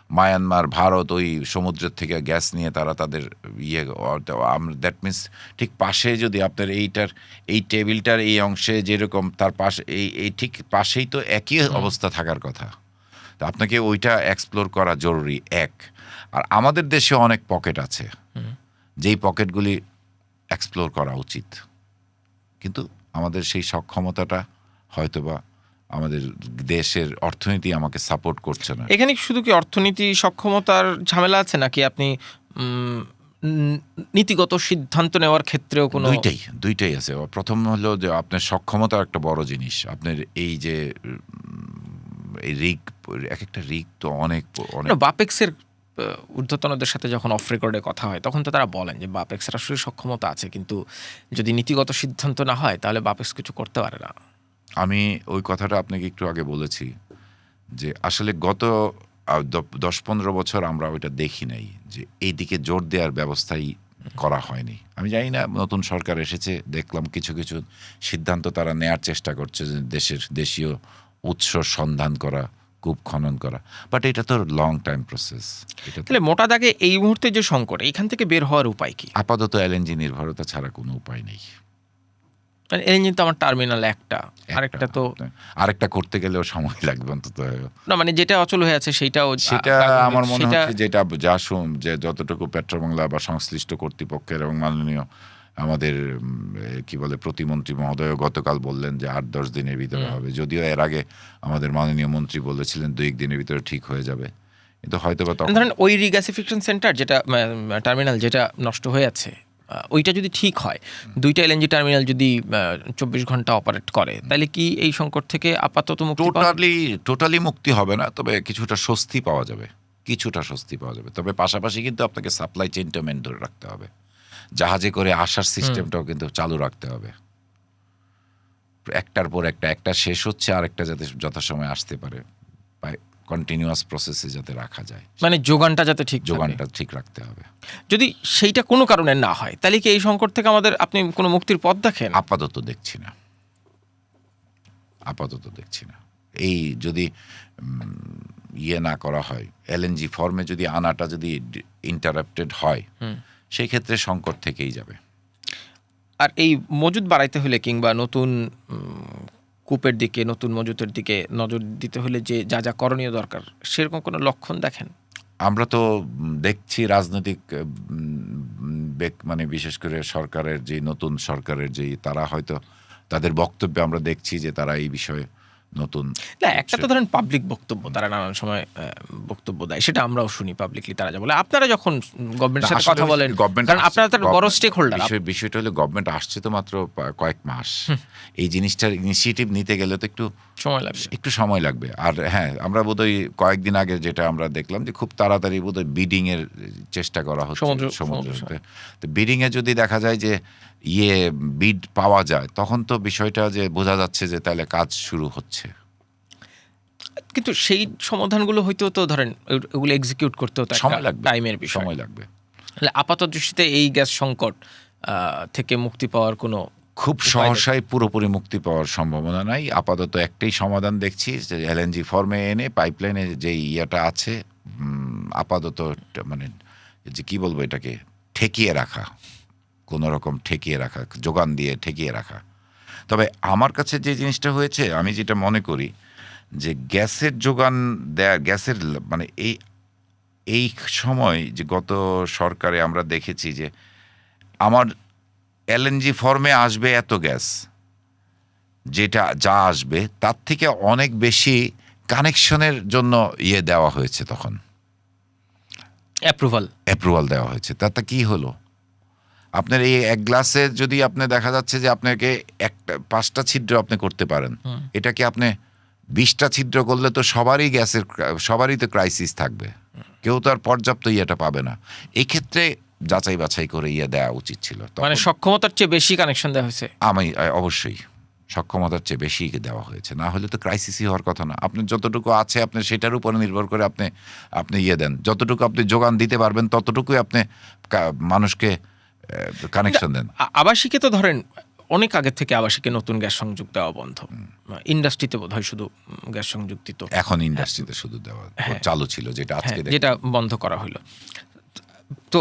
মায়ানমার, ভারত, ওই সমুদ্রের থেকে গ্যাস নিয়ে তারা তাদের দ্যাট মিনস ঠিক পাশে, যদি আপনার এই টেবিলটার এই অংশে যেরকম, তার পাশে এই ঠিক পাশেই তো একই অবস্থা থাকার কথা। তো আপনাকে ওইটা এক্সপ্লোর করা জরুরি। আর আমাদের দেশে অনেক পকেট আছে, যেই পকেটগুলি এক্সপ্লোর করা উচিত, কিন্তু আমাদের সেই সক্ষমতাটা হয়তোবা আমাদের দেশের অর্থনীতি আমাকে সাপোর্ট করছে না। এখানে শুধু কি অর্থনীতি সক্ষমতার ঝামেলা আছে, নাকি আপনি নীতিগত সিদ্ধান্ত নেওয়ার ক্ষেত্রেও কোনো? দুইটাই আছে। প্রথম হলো যে আপনার সক্ষমতা একটা বড় জিনিস। আপনার এই যে এই এক একটা রিগ তো অনেক। বাপেক্সের ঊর্ধ্বতনদের সাথে যখন অফ রেকর্ডে কথা হয় তখন তো তারা বলেন যে বাপেক্সের আসলে সক্ষমতা আছে, কিন্তু যদি নীতিগত সিদ্ধান্ত না হয় তাহলে বাপেক্স কিছু করতে পারে না। আমি ওই কথাটা আপনাকে একটু আগে বলেছি যে আসলে গত 10-15 বছর আমরা ওইটা দেখি নাই, যে এই দিকে জোর দেওয়ার ব্যবস্থাই করা হয়নি। আমি জানি না, নতুন সরকার এসেছে, দেখলাম কিছু কিছু সিদ্ধান্ত তারা নেয়ার চেষ্টা করছে, যে দেশীয় উৎস সন্ধান করা, কূপ খনন করা, বাট এটা তো লং টাইম প্রসেস। তাহলে মোটা দাগে এই মুহূর্তে যে সংকট, এখান থেকে বের হওয়ার উপায় কি? আপাতত এলএনজি নির্ভরতা ছাড়া কোনো উপায় নেই। এলএনজি তো আমার টার্মিনাল আরেকটা করতে গেলেও সময় লাগবে অন্তত। না মানে যেটা অচল হয়ে আছে সেটা আমার মনে হচ্ছে যে যতটুকু পেট্রোবাংলা বা সংশ্লিষ্ট কর্তৃপক্ষের এবং মাননীয় আমাদের কি বলে প্রতিমন্ত্রী মহোদয় গতকাল বললেন যে 8-10 দিনের ভিতরে হবে, যদিও এর আগে আমাদের মাননীয় মন্ত্রী বলেছিলেন 2 দিনের ভিতরে ঠিক হয়ে যাবে। কিন্তু হয়তো বা ধরেন ওই রিগ্যাসিফিকেশন সেন্টার যেটা টার্মিনাল যেটা নষ্ট হয়ে আছে, ওইটা যদি ঠিক হয়, 2টা এলএনজি টার্মিনাল যদি 24 ঘন্টা অপারেট করে, তাহলে কি এই সংকট থেকে আপাতত টোটালি মুক্তি হবে না, তবে কিছুটা স্বস্তি পাওয়া যাবে। তবে পাশাপাশি কিন্তু আপনাকে সাপ্লাই চেইনটা মেন ধরে রাখতে হবে, জাহাজে করে আসার সিস্টেমটাও কিন্তু চালু রাখতে হবে। একটার পর একটা শেষ হচ্ছে, আরেকটা যাতে যথাসময়ে আসতে পারে। কন্টিনিউয়াস প্রসেসে যাতে রাখা যায়, মানে যোগানটা যাতে ঠিক থাকে। যোগানটা ঠিক রাখতে হবে। যদি সেইটা কোনো কারণে না হয় তাহলে কি এই সংকট থেকে আমাদের আপনি কোনো মুক্তির পথ দেখেন? আপাতত দেখছি না। এই যদি ইয়ে না করা হয়, এলএনজি ফর্মে যদি আনাটা যদি ইন্টারাপ্টেড হয়, সেই ক্ষেত্রে সংকট থেকেই যাবে। আর এই মজুদ বাড়াইতে হলে কিংবা নতুন কূপের দিকে, নতুন মজুতের দিকে নজর দিতে হলে যে যা যা করণীয় দরকার, সেরকম কোনো লক্ষণ দেখেন? আমরা তো দেখছি রাজনৈতিক মানে বিশেষ করে সরকারের যে নতুন সরকারের যে তারা হয়তো তাদের বক্তব্যে আমরা দেখছি যে তারা এই বিষয়ে নতুন না, একটা তো ধরেন পাবলিক বক্তব্য, তারা নানান সময় বক্তব্য দেয়, সেটা আমরাও শুনি পাবলিকলি তারা যা বলে। আপনারা যখন গভর্নমেন্টের সাথে কথা বলেন, কারণ আপনারা তো বড় স্টেক হোল্ডার। বিষয়টা হলো গভর্নমেন্ট আসছে তো মাত্র কয়েক মাস, এই জিনিসটার ইনিশিয়েটিভ নিতে গেলে তো একটু সময় লাগবে। আর হ্যাঁ, আমরা বোধহয় কয়েকদিন আগে যেটা আমরা দেখলাম যে খুব তাড়াতাড়ি বোধহয় বিডিং এর চেষ্টা করা হচ্ছে সমুদ্রে। তো বিডিং এ যদি দেখা যায় যে বিড পাওয়া যায়, তখন তো বিষয়টা যে বোঝা যাচ্ছে যে তাহলে কাজ শুরু হচ্ছে। কিন্তু সেই সমাধানগুলো হয়তো তো ধরেন ওগুলো এক্সিকিউট করতেও সময় লাগবে, টাইমের বিষয়, সময় লাগবে। আপাতত দৃষ্টিতে এই গ্যাস সংকট থেকে মুক্তি পাওয়ার কোনো খুব সহসায় পুরোপুরি মুক্তি পাওয়ার সম্ভাবনা নাই। আপাতত একটাই সমাধান দেখছি যে এলএনজি ফর্মে এনে পাইপলাইনে যে ইয়েটা আছে আপাতত মানে যে কি বলবো এটাকে ঠেকিয়ে রাখা, কোনো রকম ঠেকিয়ে রাখা, যোগান দিয়ে ঠেকিয়ে রাখা। তবে আমার কাছে যে জিনিসটা হয়েছে, আমি যেটা মনে করি যে গ্যাসের যোগান দেয়া, গ্যাসের মানে এই সময় যে গত সরকারে আমরা দেখেছি যে আমার এলএনজি ফর্মে আসবে এত গ্যাস, যেটা যা আসবে তার থেকে অনেক বেশি কানেকশনের জন্য দেওয়া হয়েছে, তখন অ্যাপ্রুভাল দেওয়া হয়েছে। তাতে কি হলো, আপনার এই এক গ্লাসে যদি আপনি দেখা যাচ্ছে যে আপনাকে 5টা ছিদ্র আপনি করতে পারেন, এটাকে আপনি 20টা ছিদ্র করলে তো সবারই তো ক্রাইসিস থাকবে, কেউ তো আর পর্যাপ্ত ইয়েটা পাবে না। এই ক্ষেত্রে যাচাই বাছাই করে দেওয়া উচিত ছিল। মানে সক্ষমতার চেয়ে বেশি কানেকশন দেওয়া হয়েছে। অবশ্যই সক্ষমতার চেয়ে বেশি দেওয়া হয়েছে, না হলে তো ক্রাইসিসই হওয়ার কথা না। আপনি যতটুকু আছে আপনি সেটার উপরে নির্ভর করে আপনি দেন, যতটুকু আপনি যোগান দিতে পারবেন ততটুকুই আপনি মানুষকে কানেকশন দেন। আবাসিকে তো ধরেন অনেক আগে থেকে আবাসিকে নতুন গ্যাস সংযোগ দেওয়া বন্ধ, ইন্ডাস্ট্রিতে বোধহয় শুধু গ্যাস সংযোগ দিত, এখন ইন্ডাস্ট্রিতে শুধু দেওয়া চালু ছিল, যেটা বন্ধ করা হলো। তো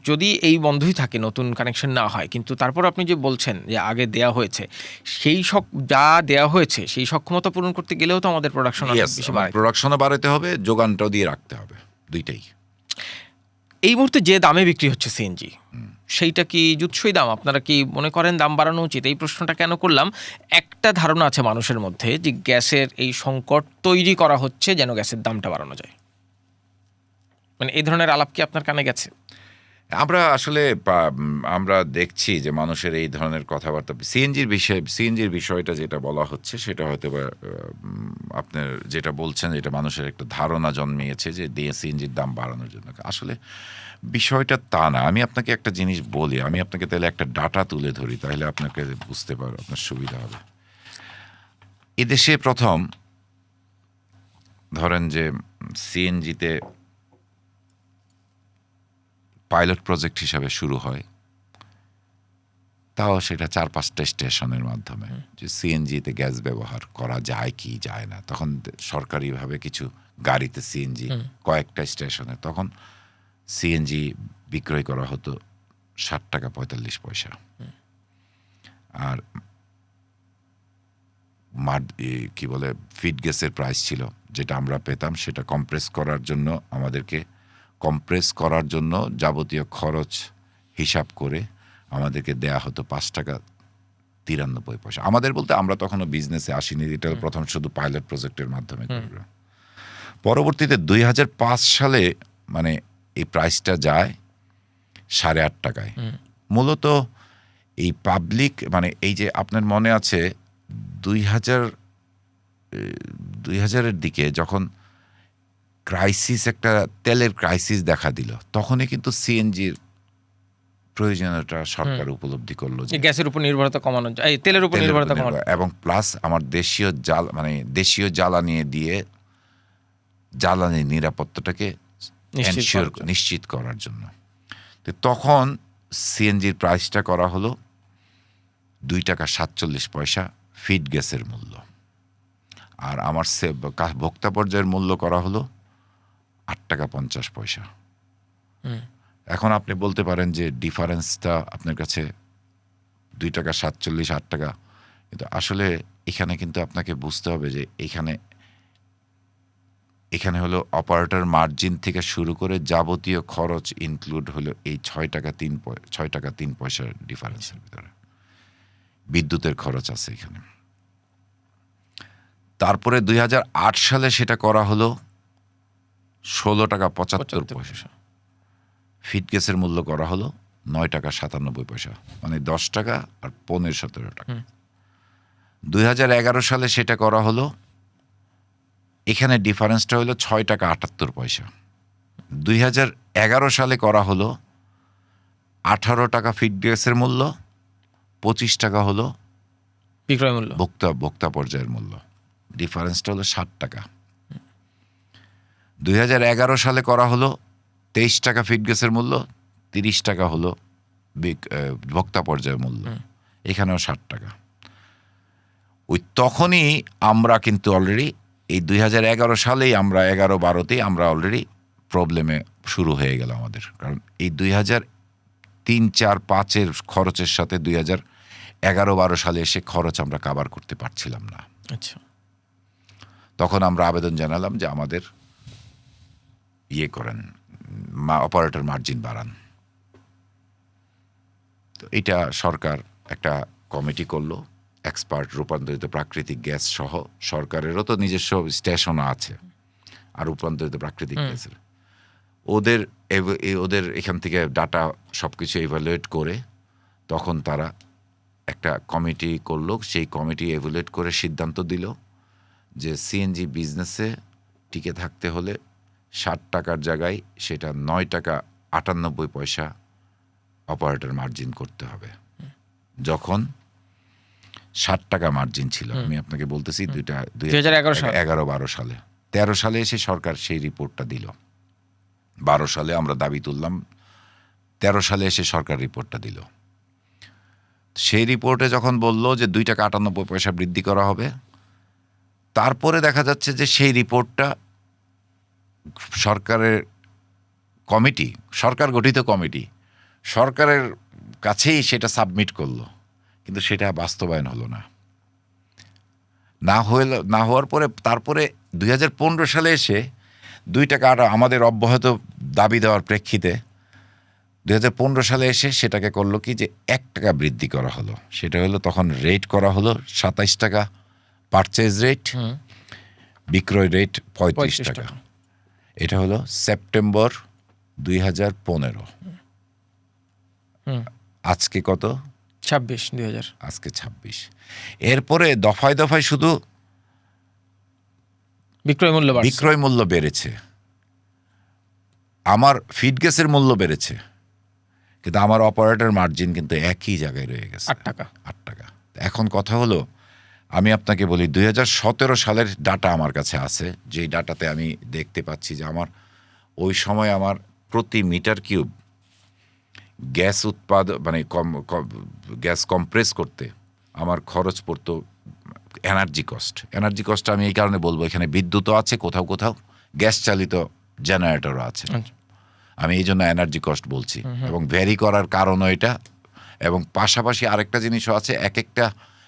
যদি এই বন্ধই থাকে, নতুন কানেকশন না হয়, কিন্তু তারপর আপনি যে বলছেন যে আগে দেয়া হয়েছে, সেই যা দেয়া হয়েছে সেই সক্ষমতা পূরণ করতে গেলেও তো আমাদের প্রোডাকশনও বাড়াতে হবে, যোগানটাও দিয়ে রাখতে হবে, দুইটাই। এই মুহূর্তে যে দামে বিক্রি হচ্ছে সিএনজি, সেইটা কি জুৎসই দাম? আপনারা কি মনে করেন দাম বাড়ানো উচিত? এই প্রশ্নটা কেন করলাম, একটা ধারণা আছে মানুষের মধ্যে যে গ্যাসের এই সংকট তৈরি করা হচ্ছে যেন গ্যাসের দামটা বাড়ানো যায়। মানে এই ধরনের আলাপ কি আপনার কানে গেছে? আমরা দেখছি যে মানুষের এই ধরনের কথাবার্তা, সিএনজির বিষয়টা যেটা বলা হচ্ছে সেটা হয়তো আপনার যেটা বলছেন, এটা মানুষের একটা ধারণা জন্মিয়েছে যে সিএনজির দাম বাড়ানোর জন্য। আসলে বিষয়টা তা না। আমি আপনাকে একটা জিনিস বলি, আমি আপনাকে তাহলে একটা ডাটা তুলে ধরি, তাহলে আপনাকে বুঝতে পারো, আপনার সুবিধা হবে। এদেশে প্রথম ধরেন যে সিএনজিতে পাইলট প্রজেক্ট হিসাবে শুরু হয়, তাও সেটা 4-5টা স্টেশনের মাধ্যমে, যে সিএনজিতে গ্যাস ব্যবহার করা যায় কি যায় না। তখন সরকারিভাবে কিছু গাড়িতে সিএনজি কয়েকটা স্টেশনে, তখন সিএনজি বিক্রয় করা হতো 60 টাকা 45 পয়সা। আর কি বলে ফিড গ্যাসের প্রাইস ছিল, যেটা আমরা পেতাম, সেটা কম্প্রেস করার জন্য যাবতীয় খরচ হিসাব করে আমাদেরকে দেয়া হতো 5 টাকা 93 পয়সা। আমাদের বলতে আমরা তখনও বিজনেসে আসিনি, এটা প্রথম শুধু পাইলট প্রজেক্টের মাধ্যমে করবে। পরবর্তীতে 2005 সালে মানে এই প্রাইসটা যায় 8.5 টাকায়। মূলত এই পাবলিক মানে এই যে আপনার মনে আছে 2000-এর দিকে যখন একটা তেলের ক্রাইসিস দেখা দিল, তখনই কিন্তু সিএনজির প্রয়োজনীয়তা সরকার উপলব্ধি করলো যে গ্যাসের উপর নির্ভরতা কমানো যায়, তেলের উপর নির্ভরতা কমানো, এবং প্লাস আমার দেশীয় জ্বালানি দিয়ে জ্বালানি নিরাপত্তাটাকে নিশ্চিত করার জন্য। তো তখন সিএনজির প্রাইসটা করা হলো 2.47 ফিড গ্যাসের মূল্য, আর আমার ভোক্তা পর্যায়ের মূল্য করা হলো 8.50 টাকা। এখন আপনি বলতে পারেন যে ডিফারেন্সটা আপনার কাছে 2.47 8 টাকা, কিন্তু আসলে এখানে কিন্তু আপনাকে বুঝতে হবে যে এখানে হলো অপারেটর মার্জিন থেকে শুরু করে যাবতীয় খরচ ইনক্লুড হলো এই 6 টাকা 3 পয়সার ডিফারেন্সের ভিতরে। বিদ্যুতের খরচ আছে এখানে। তারপরে 2008 সালে সেটা করা হলো 16.75 টাকা। ফিড গ্যাসের মূল্য করা হলো 9.97 টাকা, মানে 10 টাকা আর 15-17 টাকা। 2011 সালে সেটা করা হলো, এখানে ডিফারেন্সটা হলো 6.78 টাকা। 2011 সালে করা হলো 18 টাকা ফিড গ্যাসের মূল্য, 25 টাকা হলো বিক্রয় মূল্য, ভোক্তা পর্যায়ের মূল্য। ডিফারেন্সটা হলো 60 টাকা। 2011 সালে করা হলো 23 টাকা ফিড গ্যাসের মূল্য, 30 টাকা হলো ভোক্তা পর্যায়ের মূল্য, এখানেও 60 টাকা। ওই তখনই আমরা কিন্তু অলরেডি এই 2011 সালেই আমরা 11-12তেই আমরা অলরেডি প্রবলেমে শুরু হয়ে গেল আমাদের। কারণ এই 2003-4-5-এর খরচের সাথে 2011-12 সালে এসে খরচ আমরা কাভার করতে পারছিলাম না। আচ্ছা, তখন আমরা আবেদন জানালাম যে আমাদের করেন, অপারেটর মার্জিন বাড়ান। তো এটা সরকার একটা কমিটি করলো, এক্সপার্ট রূপান্তরিত প্রাকৃতিক গ্যাস সহ, সরকারেরও তো নিজস্ব স্টেশনও আছে আর রূপান্তরিত প্রাকৃতিক গ্যাসের, ওদের এখান থেকে ডাটা সব কিছু ইভ্যালুয়েট করে তখন তারা একটা কমিটি করলো। সেই কমিটি ইভ্যালুয়েট করে সিদ্ধান্ত দিল যে সিএনজি বিজনেসে টিকে থাকতে হলে 60 টাকার জায়গায় সেটা 9.98 টাকা অপারেটর মার্জিন করতে হবে। যখন 60 টাকা মার্জিন ছিল, আমি আপনাকে বলতেছি 2011-12 সালে। 13 সালে এসে সরকার সেই রিপোর্টটা দিল। 12 সালে আমরা দাবি তুললাম, 13 সালে এসে সরকার রিপোর্টটা দিল। সেই রিপোর্টে যখন বলল যে 2.98 টাকা বৃদ্ধি করা হবে, তারপরে দেখা যাচ্ছে যে সেই রিপোর্টটা সরকারের কমিটি, সরকার গঠিত কমিটি সরকারের কাছেই সেটা সাবমিট করলো, কিন্তু সেটা বাস্তবায়ন হলো না। না হওয়ার পরে তারপরে 2015 সালে এসে 2 টাকা আমাদের অব্যাহত দাবি দেওয়ার প্রেক্ষিতে 2015 সালে এসে সেটাকে করলো কি যে 1 টাকা বৃদ্ধি করা হলো। সেটা হলো তখন রেট করা হলো 27 টাকা পারচেজ রেট, বিক্রয় রেট 35 টাকা। এটা হলো সেপ্টেম্বর 2015। আজকে কত? 26/2000। আজকে 26। এরপরে দফায় দফায় শুধু বিক্রয় মূল্য বেড়েছে, আমার ফিড গ্যাসের মূল্য বেড়েছে, কিন্তু আমার অপারেটর মার্জিন কিন্তু একই জায়গায় রয়ে গেছে, 8 টাকা। এখন কথা হলো, আমি আপনাকে বলি 2017 সালের ডাটা আমার কাছে আছে, যেই ডাটাতে আমি দেখতে পাচ্ছি যে আমার ওই সময় আমার প্রতি মিটার কিউব গ্যাস মানে গ্যাস কম্প্রেস করতে আমার খরচ পড়তো এনার্জি কস্ট। আমি এই কারণে বলবো, এখানে বিদ্যুৎও আছে, কোথাও কোথাও গ্যাস চালিত জেনারেটরও আছে। আমি এই জন্য এনার্জি কস্ট বলছি, এবং ভ্যারি করার কারণও এটা। এবং পাশাপাশি আরেকটা জিনিসও আছে, এক একটা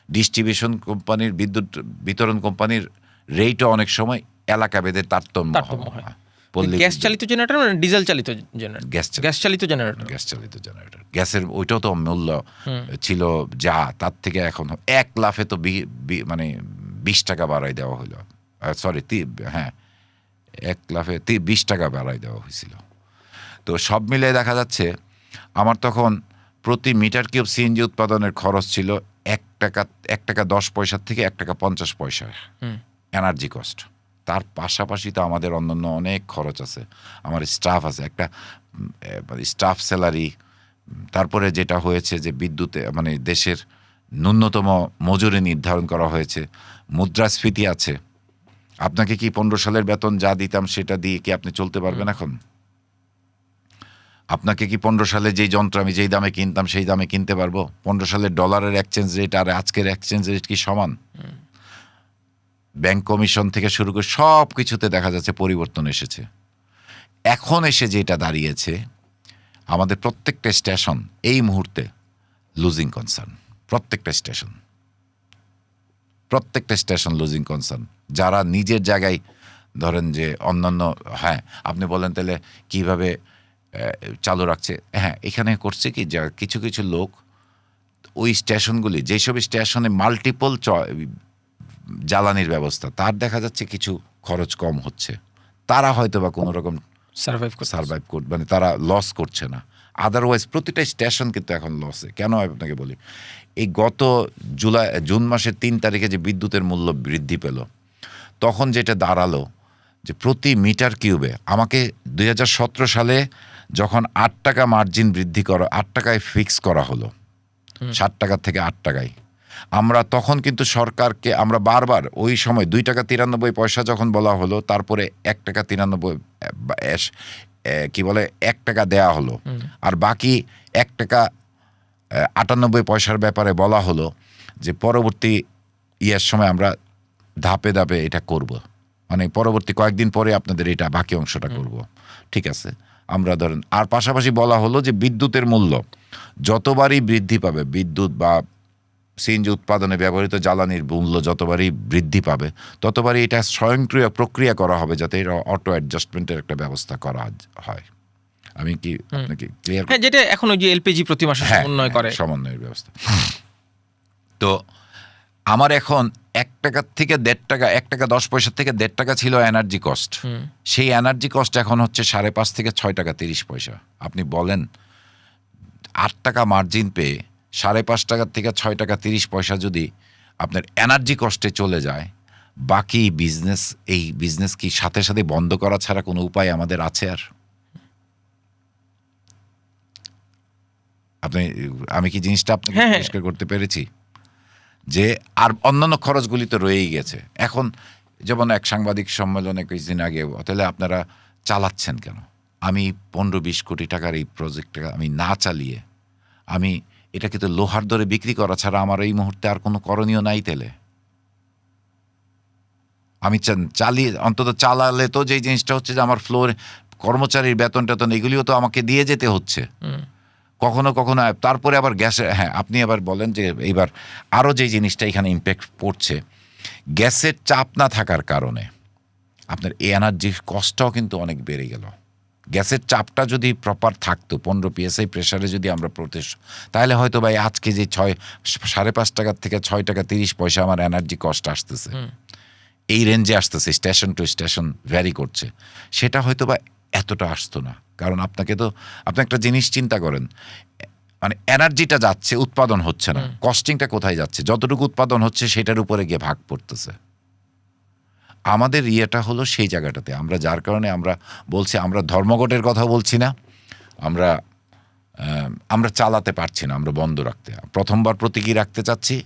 ডিস্ট্রিবিউশন কোম্পানির, বিদ্যুৎ বিতরণ কোম্পানির রেটও অনেক সময় এলাকা ভেদে তারতম্য হয়। গ্যাস চালিত জেনারেটর মানে ডিজেল চালিত জেনারেটর? গ্যাস চালিত জেনারেটর। গ্যাসের ওইটাও তো মূল্য ছিল যা, তার থেকে এখন 1 লাফে তো মানে 20 টাকা বাড়াই দেওয়া হলো। 1 লাফে 20 টাকা বাড়াই দেওয়া হয়েছিল। তো সব মিলে দেখা যাচ্ছে আমার তখন প্রতি মিটার কিউব সিএনজি উৎপাদনের খরচ ছিল 1 টাকা 10 পয়সা থেকে 1 টাকা 50 পয়সা এনার্জি কস্ট। তার পাশাপাশি তো আমাদের অন্যান্য অনেক খরচ আছে, আমার স্টাফ আছে, একটা স্টাফ স্যালারি, তারপরে যেটা হয়েছে যে বিদ্যুতে মানে দেশের ন্যূনতম মজুরি নির্ধারণ করা হয়েছে, মুদ্রাস্ফীতি আছে, আপনাকে কি 15 সালের বেতন যা দিতাম সেটা দিয়ে কি আপনি চলতে পারবেন এখন? আপনাকে কি 15 সালে যেই যন্ত্র আমি যেই দামে কিনতাম সেই দামে কিনতে পারবো? 15 সালের ডলারের এক্সচেঞ্জ রেট আর আজকের এক্সচেঞ্জ রেট কি সমান? ব্যাংক কমিশন থেকে শুরু করে সব কিছুতে দেখা যাচ্ছে পরিবর্তন এসেছে। এখন এসে যেটা দাঁড়িয়েছে, আমাদের প্রত্যেকটা স্টেশন এই মুহূর্তে লুজিং কনসার্ন। প্রত্যেকটা স্টেশন লুজিং কনসার্ন। যারা নিজের জায়গায় ধরেন যে অন্যান্য, হ্যাঁ আপনি বলেন তাহলে কিভাবে চালু রাখছে, হ্যাঁ এখানে করছে কি যা কিছু কিছু লোক ওই স্টেশনগুলি, যেসব স্টেশনে মাল্টিপল জ্বালানির ব্যবস্থা, তার দেখা যাচ্ছে কিছু খরচ কম হচ্ছে, তারা হয়তো বা কোনো রকম সার্ভাইভ করবে, মানে তারা লস করছে না। আদারওয়াইজ প্রতিটা স্টেশন কিন্তু এখন লসে। কেন আপনাকে বলি, এই গত জুন মাসের 3 তারিখে যে বিদ্যুতের মূল্য বৃদ্ধি পেল, তখন যেটা দাঁড়ালো যে প্রতি মিটার কিউবে আমাকে 2017 সালে যখন 8 টাকা মার্জিন বৃদ্ধি করা, 8 টাকায় ফিক্স করা হলো, 60 টাকা থেকে 8 টাকায়, আমরা তখন কিন্তু সরকারকে আমরা বারবার ওই সময় 2 টাকা 93 পয়সা যখন বলা হলো, তারপরে 1 টাকা 93 কি বলে 1 টাকা দেয়া হলো, আর বাকি 1 টাকা 98 পয়সার ব্যাপারে বলা হলো যে পরবর্তী ইয়ার সময় আমরা ধাপে ধাপে এটা করব, মানে পরবর্তী কয়েকদিন পরে আপনাদের এটা বাকি অংশটা করব। ঠিক আছে, আমরা ধরেন, আর পাশাপাশি বলা হলো যে বিদ্যুতের মূল্য যতবারই বৃদ্ধি পাবে, বিদ্যুৎ বা সিএনজি উৎপাদনে ব্যবহৃত জ্বালানির মূল্য যতবারই বৃদ্ধি পাবে, ততবারই এটা স্বয়ংক্রিয় প্রক্রিয়া করা হবে যাতে এটা অটো অ্যাডজাস্টমেন্টের একটা ব্যবস্থা করা হয়। আমি কি আপনাকে ক্লিয়ার? হ্যাঁ, যেটা এখন ওই যে এলপিজি প্রতি মাসে সমন্বয় করে, সমন্বয়ের ব্যবস্থা। তো আমার এখন 1 টাকা থেকে 1.5 টাকা, 1 টাকা 10 পয়সা থেকে 1.5 টাকা ছিল এনার্জি কস্ট। সেই এনার্জি কস্ট এখন হচ্ছে 5.5 থেকে 6 টাকা 30 পয়সা। আপনি বলেন 8 টাকা মার্জিন পেয়ে 5.5 টাকা থেকে 6 টাকা 30 পয়সা যদি আপনার এনার্জি কস্টে চলে যায়, বাকি বিজনেস, এই বিজনেস কি সাথে সাথে বন্ধ করা ছাড়া কোনো উপায় আমাদের আছে আর? আমি কি জিনিসটা আপনাকে পরিষ্কার করতে পেরেছি? যে আর অন্যান্য খরচগুলি তো রয়েই গেছে। এখন যেমন এক সাংবাদিক সম্মেলনে কিছুদিন আগে, তাহলে আপনারা চালাচ্ছেন কেন? আমি 15-20 কোটি টাকার এই প্রজেক্টটা আমি না চালিয়ে, আমি এটাকে তো লোহার দরে বিক্রি করা ছাড়া আমার এই মুহূর্তে আর কোনো করণীয় নাই। তেলে আমি চালিয়ে, অন্তত চালালে তো যেই জিনিসটা হচ্ছে যে আমার ফ্লোর কর্মচারীর বেতন টেতন এগুলিও তো আমাকে দিয়ে যেতে হচ্ছে কখনো কখনো। তারপরে আবার গ্যাসের, হ্যাঁ আপনি আবার বলেন যে এইবার আরও যে জিনিসটা এখানে ইম্প্যাক্ট পড়ছে, গ্যাসের চাপ না থাকার কারণে আপনার এনার্জির কস্টটাও কিন্তু অনেক বেড়ে গেল। গ্যাসের চাপটা যদি প্রপার থাকতো, 15 PSI প্রেসারে যদি আমরা তাহলে হয়তো ভাই আজকে যে 5.5 টাকা থেকে 6 টাকা 30 পয়সা আমার এনার্জি কস্ট আসতেছে, এই রেঞ্জে আসতেছে, স্টেশন টু স্টেশন ভ্যারি করছে, সেটা হয়তো বা এতটা আসতো না। কারণ আপনাকে তো, আপনি একটা জিনিস চিন্তা করেন, মানে এনার্জিটা যাচ্ছে, উৎপাদন হচ্ছে না, কস্টিংটা কোথায় যাচ্ছে? যতটুকু উৎপাদন হচ্ছে সেটার উপরে গিয়ে ভাগ পড়তেছে। আমাদের ইয়েটা হলো সেই জায়গাটাতে, আমরা যার কারণে আমরা বলছি, আমরা ধর্মঘটের কথা বলছি না, আমরা চালাতে পারছি না, আমরা বন্ধ রাখতে, প্রথমবার প্রতীকী রাখতে চাচ্ছি।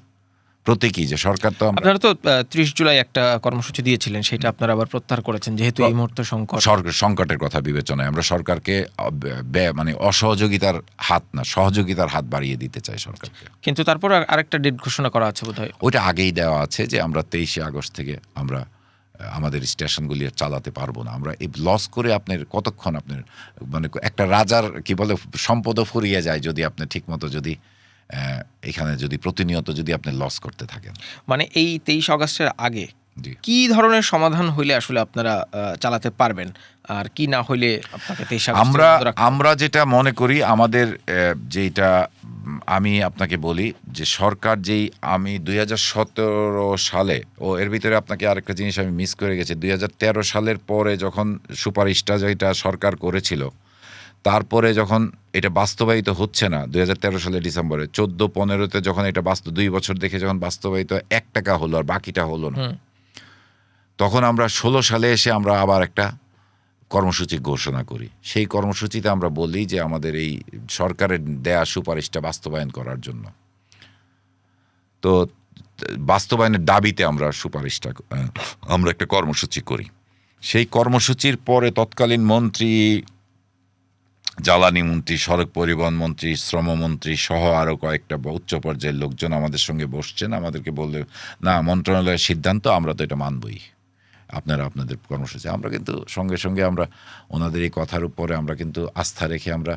প্রতীকী যে সরকার, তো আপনারা তো 30 জুলাই একটা কর্মসূচি দিয়েছিলেন, সেটা আপনারা আবার প্রত্যাহার করেছেন যেহেতু এই মুহূর্তে সংকটের কথা বিবেচনায় আমরা সরকারকে মানে অসহযোগিতার হাত না, সহযোগিতার হাত বাড়িয়ে দিতে চাই সরকারকে। কিন্তু তারপর আরেকটা ডেট ঘোষণা করা আছে বোধহয়, ওইটা আগেই দেওয়া আছে যে আমরা 23শে আগস্ট থেকে আমরা আমাদের স্টেশনগুলি চালাতে পারবো না। আমরা এই লস করে আপনার কতক্ষণ, আপনার মানে একটা রাজার কি বলে সম্পদও ফুরিয়ে যায় যদি আপনি ঠিকমতো যদি এখানে যদি প্রতিনিয়ত যদি আপনি লস করতে থাকেন। মানে এই 23 আগস্টের আগে কি ধরনের সমাধান হইলে আসলে আপনারা চালাতে পারবেন, আর কি না হইলে আপনাকে 23 আগস্ট? আমরা যেটা মনে করি, আমাদের যেটা আমি আপনাকে বলি যে সরকার যেই, আমি 2017 সালে, এর ভিতরে আপনাকে আরেকটা জিনিস আমি মিস করে গেছি, 2013 সালের পরে যখন সুপারিশটা যেটা সরকার করেছিল, তারপরে যখন এটা বাস্তবায়িত হচ্ছে না 2013 সালের ডিসেম্বরে, 14-15-তে যখন এটা 2 বছর দেখে যখন বাস্তবায়িত 1 টাকা হলো আর বাকিটা হলো না, তখন আমরা 16 সালে এসে আমরা আবার একটা কর্মসূচি ঘোষণা করি। সেই কর্মসূচিতে আমরা বলি যে আমাদের এই সরকারের দেয়া সুপারিশটা বাস্তবায়ন করার জন্য। তো বাস্তবায়নের দাবিতে আমরা সুপারিশটা আমরা একটা কর্মসূচি করি। সেই কর্মসূচির পরে তৎকালীন মন্ত্রী, জ্বালানি মন্ত্রী, সড়ক পরিবহন মন্ত্রী, শ্রমমন্ত্রী সহ আরও কয়েকটা উচ্চ পর্যায়ের লোকজন আমাদের সঙ্গে বসছেন, আমাদেরকে বললে না মন্ত্রণালয়ের সিদ্ধান্ত, আমরা তো এটা মানবই, আপনারা আপনাদের কর্মসূচি। আমরা কিন্তু সঙ্গে সঙ্গে আমরা ওনাদের এই কথার উপরে আমরা কিন্তু আস্থা রেখে আমরা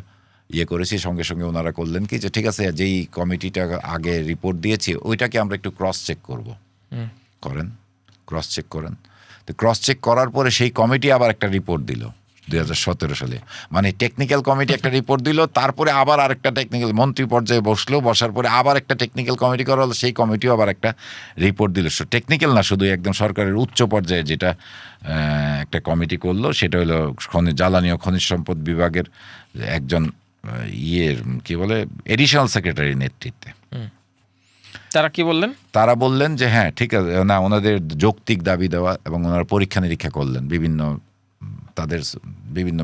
করেছি। সঙ্গে সঙ্গে ওনারা করলেন কি যে ঠিক আছে, যেই কমিটিটা আগে রিপোর্ট দিয়েছি ওইটাকে আমরা একটু ক্রস চেক করব। করেন, ক্রস চেক করেন। তো ক্রস চেক করার পরে সেই কমিটি আবার একটা রিপোর্ট দিল 2017 সালে, মানে টেকনিক্যাল কমিটি একটা রিপোর্ট দিল, তারপরে আবার আরেকটা টেকনিক্যাল মন্ত্রী পর্যায়ে বসলো, বসার পরে আবার একটা টেকনিক্যাল কমিটি করা হলো, সেই কমিটিও আবার একটা রিপোর্ট দিল। টেকনিক্যাল না, শুধু একদম সরকারের উচ্চ পর্যায়ে যেটা একটা কমিটি করলো, সেটা হলো জ্বালানি ও খনিজ সম্পদ বিভাগের একজন কি বলে এডিশনাল সেক্রেটারির নেতৃত্বে। তারা কি বললেন? তারা বললেন যে হ্যাঁ ঠিক আছে, না ওনাদের যৌক্তিক দাবি দেওয়া, এবং ওনারা পরীক্ষা নিরীক্ষা করলেন তাদের বিভিন্ন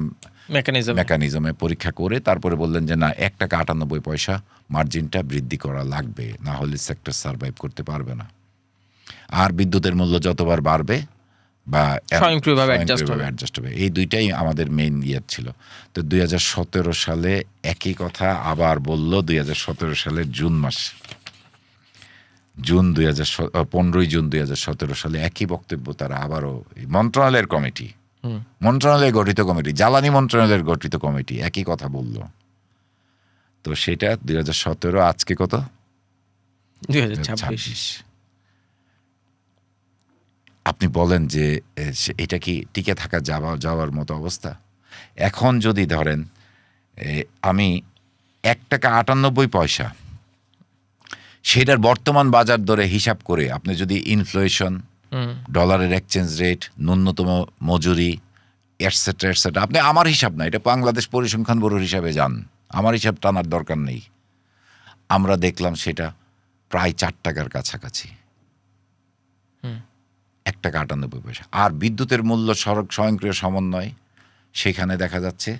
মেকানিজমে পরীক্ষা করে তারপরে বললেন যে না 1 টাকা 98 পয়সা মার্জিনটা বৃদ্ধি করা লাগবে, না হলে সেক্টর সার্ভাইভ করতে পারবে না। আর বিদ্যুতের মূল্য যতবার বাড়বে বা স্বয়ংক্রিয়ভাবে অ্যাডজাস্ট হবে, এই দুইটাই আমাদের মেইন ছিল। তো 2017 সালে একই কথা আবার বলল 2017 সালের পনেরোই জুন 2017 সালে একই বক্তব্য তারা আবারও মন্ত্রণালয়ের কমিটি, মন্ত্রণালয়ে গঠিত কমিটি, জ্বালানি মন্ত্রণালয়ের গঠিত কমিটি একই কথা বলল। তো সেটা 2017, আজকে কত? 2026। আপনি বলেন যে এটা কি টিকে থাকা যাওয়ার মতো অবস্থা? এখন যদি ধরেন আমি 1 টাকা 98 পয়সা সেটার বর্তমান বাজার দরে হিসাব করে আপনি যদি ইনফ্লেশন, ডলারের এক্সচেঞ্জ রেট, ন্যূনতম মজুরি এটসেট্রা, আপনি আমার হিসাব না, এটা বাংলাদেশ পরিসংখ্যান ব্যুরোর হিসাবে যান, আমার হিসাব টানার দরকার নেই। আমরা দেখলাম সেটা প্রায় 4 টাকার কাছাকাছি, 1 টাকা 98 পয়সা। আর বিদ্যুতের মূল্য স্বয়ংক্রিয় সমন্বয়, সেখানে দেখা যাচ্ছে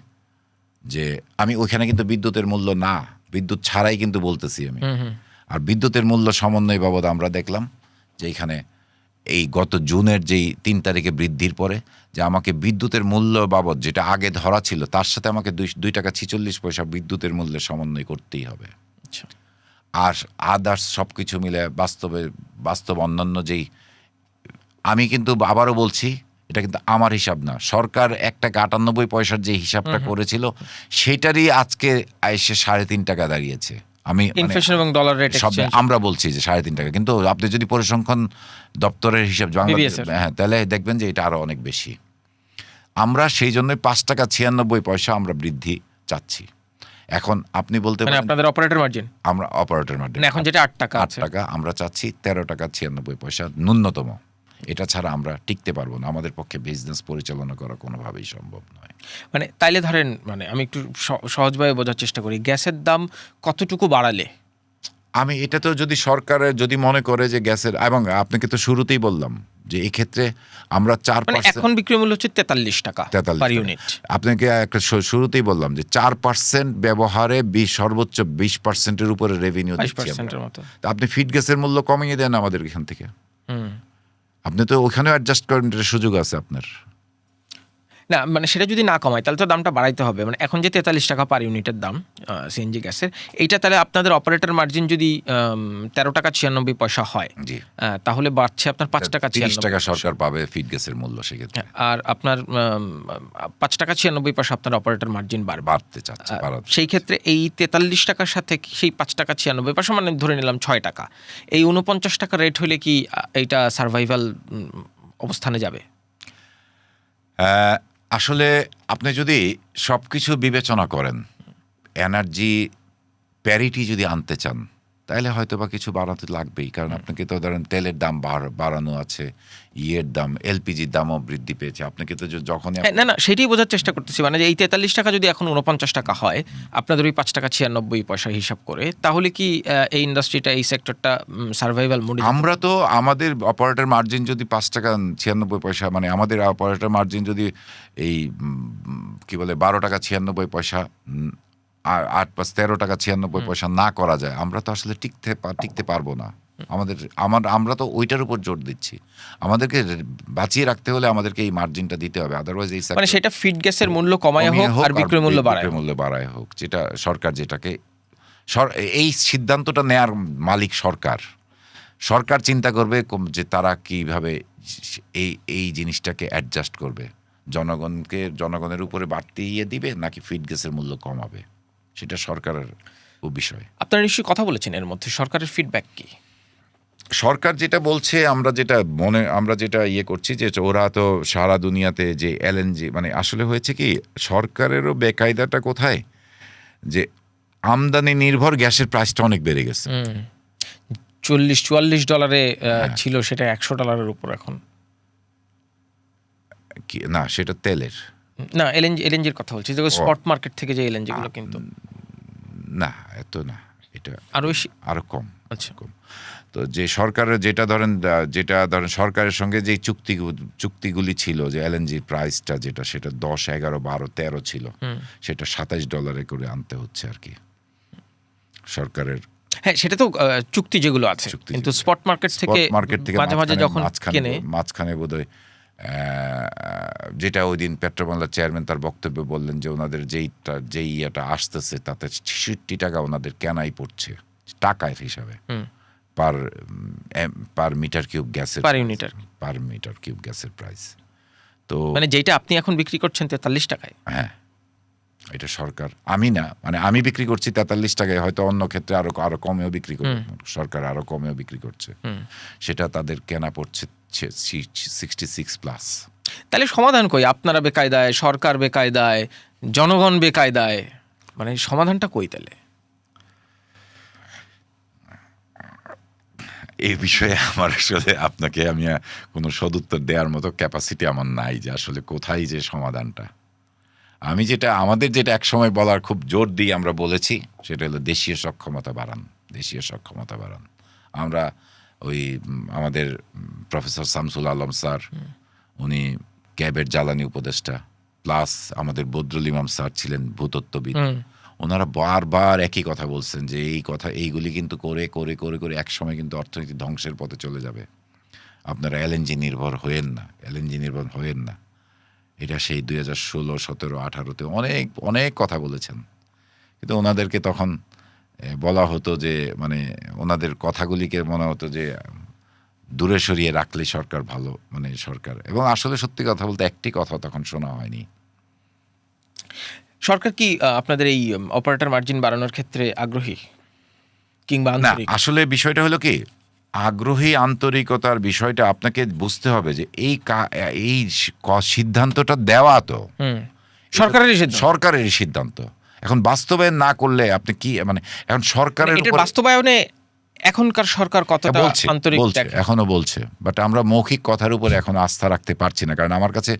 যে আমি ওইখানে কিন্তু বিদ্যুতের মূল্য না, বিদ্যুৎ ছাড়াই কিন্তু বলতেছি আমি। আর বিদ্যুতের মূল্য সমন্বয় বাবদ আমরা দেখলাম যে এখানে এই গত জুনের যেই 3 তারিখে বৃদ্ধির পরে যে আমাকে বিদ্যুতের মূল্য বাবদ যেটা আগে ধরা ছিল তার সাথে আমাকে 2 টাকা 46 পয়সা বিদ্যুতের মূল্যের সমন্বয় করতেই হবে। আর আদার্স সব কিছু মিলে বাস্তব অন্যান্য যেই, আমি কিন্তু আবারও বলছি এটা কিন্তু আমার হিসাব না, সরকার 1 টাকা 98 পয়সার যে হিসাবটা করেছিল সেটারই আজকে এসে 3.5 টাকা দাঁড়িয়েছে। আমি ইনফ্লেশন এবং ডলার রেট সব আমরা বলছি যে 3.5 টাকা, কিন্তু আপনি যদি পরিসংখ্যান দপ্তরের হিসাব হ্যাঁ তাহলে দেখবেন যে এটা আরো অনেক বেশি। আমরা সেই জন্যই 5 টাকা 96 পয়সা আমরা বৃদ্ধি চাচ্ছি। এখন আপনি বলতে পারেন আপনাদের অপারেটর মার্জিন, আমরা অপারেটর মার্জিন এখন যেটা 8 টাকা আমরা চাচ্ছি 13 টাকা 96 পয়সা ন্যূনতম। এটা ছাড়া আমরা টিকতে পারবো না, আমাদের পক্ষে বিজনেস পরিচালনা করা কোনোভাবেই সম্ভব নয়। মানে তাইলে ধরেন, মানে আমি একটু সহজভাবে বোঝার চেষ্টা করি, গ্যাসের দাম কতটুকু বাড়ালে, আমি এটা তো যদি সরকারের যদি মনে করে যে গ্যাসের, এবং আপনাকে তো শুরুতেই বললাম যে এই ক্ষেত্রে আমরা 4%, এখন বিক্রয় মূল্য হচ্ছে 43 টাকা পার ইউনিট। আপনাকে একটা শুরুতেই বললাম যে 4% ব্যবহারে সর্বোচ্চ 20%-এর উপরে রেভিনিউ দিচ্ছি আমরা। আপনি ফিড গ্যাসের মূল্য কমিয়ে দেন আমাদের এখান থেকে, আপনি তো ওখানেও অ্যাডজাস্ট করেন, সুযোগ আছে আপনার। না মানে সেটা যদি না কমায় তাহলে তো দামটা বাড়াইতে হবে। মানে এখন যে 43 টাকা পার ইউনিটের দাম সিএনজি গ্যাসের, এইটা তাহলে আপনাদের অপারেটর মার্জিন যদি 13 টাকা 96 পয়সা হয়, তাহলে বাড়ছে আপনার 5 টাকা 30 টাকা সরকার পাবে ফিড গ্যাসের মূল্য সেক্ষেত্রে, আর আপনার 5 টাকা 96 পয়সা আপনার অপারেটর মার্জিন বাড়তে চাচ্ছে। সেই ক্ষেত্রে এই 43 টাকার সাথে সেই 5 টাকা 96 পয়সা, মানে ধরে নিলাম 6 টাকা, এই 49 টাকা রেট হলে কি এইটা সার্ভাইভাল অবস্থানে যাবে? আসলে আপনি যদি সব কিছু বিবেচনা করেন, এনার্জি প্যারিটি যদি আনতে চান তাহলে হয়তো বা কিছু বাড়াতে লাগবেই, কারণ আপনাকে তো ধরেন তেলের দাম বাড়ানো আছে, দাম, এলপিজির দামও বৃদ্ধি পেয়েছে। আপনাকে তো যখন না সেটাই বোঝার চেষ্টা করতেছি, মানে যে এই 43 টাকা যদি এখন 49 টাকা হয় আপনাদের ওই 5 টাকা 96 পয়সা হিসাব করে, তাহলে কি এই ইন্ডাস্ট্রিটা, এই সেক্টরটা সার্ভাইভাল মোডে? আমরা তো আমাদের অপারেটর মার্জিন যদি 5 টাকা 96 পয়সা, মানে আমাদের অপারেটর মার্জিন যদি এই কি বলে 12 টাকা 96 পয়সা আর 8 + 13 টাকা 96 পয়সা না করা যায়, আমরা তো আসলে টিকতে পারবো না। আমরা তো ওইটার উপর জোর দিচ্ছি। আমাদেরকে বাঁচিয়ে রাখতে হলে আমাদেরকে এই মার্জিনটা দিতে হবে, আদারওয়াইজ এই মানে সেটা ফিড গ্যাসের মূল্য কমায় হোক আর বিক্রয় মূল্য বাড়ায় হোক, যেটা সরকার এই সিদ্ধান্তটা নেয়ার মালিক সরকার চিন্তা করবে যে তারা কিভাবে এই জিনিসটাকে অ্যাডজাস্ট করবে, জনগণের উপরে বাড়তি দিবে নাকি ফিড গ্যাসের মূল্য কমাবে, সেটা সরকারের বিষয়। আপনারা নিশ্চয়ই কথা বলেছেন এর মধ্যে, সরকারের ফিডব্যাক কি? সরকার যেটা বলছে, আমরা যেটা করছি যে ওরা তো সারা দুনিয়াতে যে এলএনজি, মানে আসলে হয়েছে কি, সরকারেরও বেকায়দাটা কোথায়, যে আমদানি নির্ভর গ্যাসের প্রাইসটা অনেক বেড়ে গেছে। $40-44 ছিল, সেটা $100 উপর এখন। না, সেটা তেলের না, এলএনজির কথা বলছি, যে স্পট মার্কেট থেকে যে এলএনজি গুলো, কিন্তু না, এত না, এটা আরো কম। আচ্ছা, কম। তো যে সরকারের যেটা ধরেন সরকারের সঙ্গে যে চুক্তিগুলি ছিল, যে এলএনজির প্রাইসটা সেটা 10, 11, 12, 13 ছিল, সেটা $27 করে আনতে হচ্ছে আর কি সরকারের। হ্যাঁ, সেটা তো চুক্তি যেগুলো আছে, কিন্তু স্পট মার্কেট থেকে মাঝে মাঝে যখন মাঝখানে বোধহয় যেটা ওই দিন পেট্রোবাংলার চেয়ারম্যান তার বক্তব্যে বললেন যে ওনাদের যেইটা আসতেছে তাতে $66 ওনাদের কেনাই পড়ছে টাকার হিসাবে পার মিটার কিউব গ্যাসের, পার মিটার কিউব গ্যাসের প্রাইস। তো মানে যেটা আপনি এখন বিক্রি করছেন $43। হ্যাঁ, এটা সরকার, আমি বিক্রি করছি $43, হয়তো অন্য ক্ষেত্রে আরো কমেও বিক্রি করে, সরকার আরো কমেও বিক্রি করছে, সেটা তাদের কেনা পড়ছে 66+। তাহলে সমাধান কই? আপনারা বেকায়দায়, সরকার বেকায়দায়, জনগণ বেকায়দায়, মানে সমাধানটা কই তাহলে? এই বিষয়ে আমার আসলে আপনাকে আমি কোনো সদুত্তর দেওয়ার মতো ক্যাপাসিটি আমার নাই, যে আসলে কোথায় যে সমাধানটা। আমাদের যেটা একসময় বলার খুব জোর দিয়ে আমরা বলেছি, সেটা হলো দেশীয় সক্ষমতা বাড়ান। আমরা ওই আমাদের প্রফেসর শামসুল আলম স্যার, উনি ক্যাবের জ্বালানি উপদেষ্টা, প্লাস আমাদের বদরুল ইমাম স্যার ছিলেন ভূতত্ত্ববিদ, ওনারা বারবার একই কথা বলছেন যে এইগুলি কিন্তু করে করে করে করে একসময় কিন্তু অর্থনীতি ধ্বংসের পথে চলে যাবে, আপনারা এলএনজি নির্ভর হয়েন না। এটা সেই 2016, 17, 18-তে অনেক কথা বলেছেন, কিন্তু ওনাদেরকে তখন বলা হতো যে, মানে ওনাদের কথাগুলিকে মনে হতো যে দূরে সরিয়ে রাখলে সরকার ভালো, মানে সরকার, এবং আসলে সত্যি কথা বলতে একটি কথা তখন শোনা হয়নি। সরকার কি আপনাদের এই অপারেটর মার্জিন বাড়ানোর ক্ষেত্রে আগ্রহী কিংবা আন্তরিক? না, আসলে বিষয়টা হলো কি, আগ্রহী আন্তরিকতার বিষয়টা আপনাকে বুঝতে হবে যে এই সিদ্ধান্তটা দেওয়া তো সরকারেরই সিদ্ধান্ত। এখন বাস্তবায়ন না করলে আপনি কি, মানে এখন সরকারের বাস্তবায়নে এখনকার সরকার কতটা আন্তরিক এখনো বলছে, বাট আমরা মৌখিক কথার উপর এখন আস্থা রাখতে পারছি না, কারণ আমার কাছে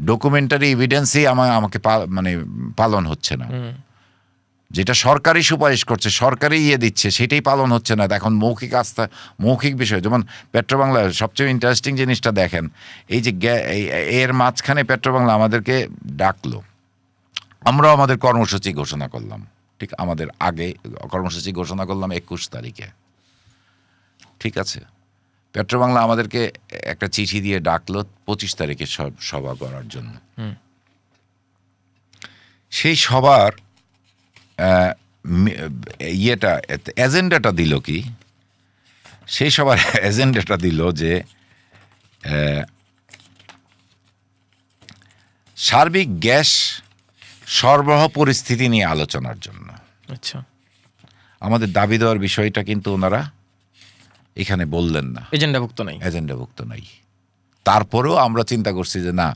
ডকুমেন্টারি এভিডেন্সই আমাকে মানে পালন হচ্ছে না। যেটা সরকারই সুপারিশ করছে, সরকারই দিচ্ছে, সেটাই পালন হচ্ছে না। এখন মৌখিক বিষয়, যেমন পেট্রোবাংলার সবচেয়ে ইন্টারেস্টিং জিনিসটা দেখেন, এই যে এর মাঝখানে পেট্রোবাংলা আমাদেরকে ডাকলো, আমরাও আমাদের কর্মসূচি ঘোষণা করলাম, ঠিক আমাদের আগে কর্মসূচি ঘোষণা করলাম 21 তারিখে, ঠিক আছে। পেট্রোবাংলা আমাদেরকে একটা চিঠি দিয়ে ডাকলো 25 তারিখে সভা করার জন্য। সেই সভার এজেন্ডাটা দিল কি, সেই সবার এজেন্ডাটা দিল যে সার্বিক গ্যাস সরবরাহ পরিস্থিতি নিয়ে আলোচনার জন্য। আচ্ছা, আমাদের দাবি দেওয়ার বিষয়টা কিন্তু ওনারা এখানে বললেন না, এজেন্ডাভুক্ত নাই। তারপরেও আমরা চিন্তা করছি যে না,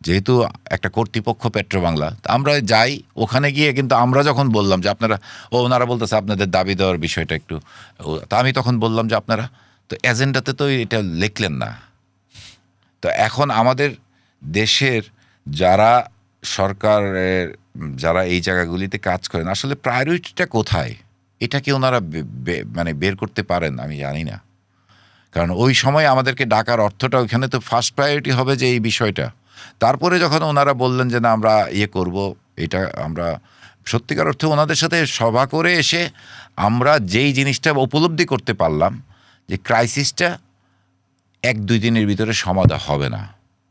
যেহেতু একটা কর্তৃপক্ষ পেট্রোবাংলা, আমরা যাই, ওখানে গিয়ে কিন্তু আমরা যখন বললাম যে ওনারা বলতেছে আপনাদের দাবি দেওয়ার বিষয়টা একটু, তা আমি তখন বললাম যে আপনারা তো এজেন্ডাতে তো এটা লিখলেন না। তো এখন আমাদের দেশের যারা এই জায়গাগুলিতে কাজ করেন, আসলে প্রায়োরিটিটা কোথায়, এটা কি ওনারা মানে বের করতে পারেন আমি জানি না। কারণ ওই সময় আমাদেরকে ডাকার অর্থটা ওইখানে তো ফার্স্ট প্রায়োরিটি হবে যে এই বিষয়টা। তারপরে যখন ওনারা বললেন যে না আমরা করব, এটা আমরা সত্যিকার অর্থে ওনাদের সাথে সভা করে এসে আমরা যেই জিনিসটা উপলব্ধি করতে পারলাম যে ক্রাইসিসটা 1-2 দিনের ভিতরে সমাধান হবে না,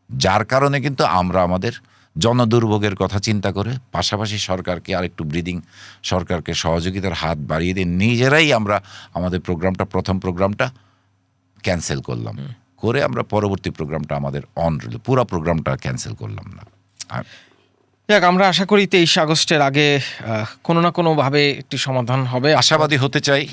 যার কারণে কিন্তু আমরা আমাদের জনদুর্ভোগের কথা চিন্তা করে পাশাপাশি সরকারকে আরেকটু সরকারকে সহযোগিতার হাত বাড়িয়ে দিয়ে নিজেরাই আমরা আমাদের প্রথম প্রোগ্রামটা ক্যান্সেল করলাম, করে আমরা পরবর্তী প্রোগ্রামটা আমাদের অন রইল, পুরো প্রোগ্রামটা ক্যান্সেল করলাম না। যাক, আমরা আশা করি 23 আগস্টের আগে কোনো না কোনোভাবে একটি সমাধান হবে। আশাবাদী হতে চাই,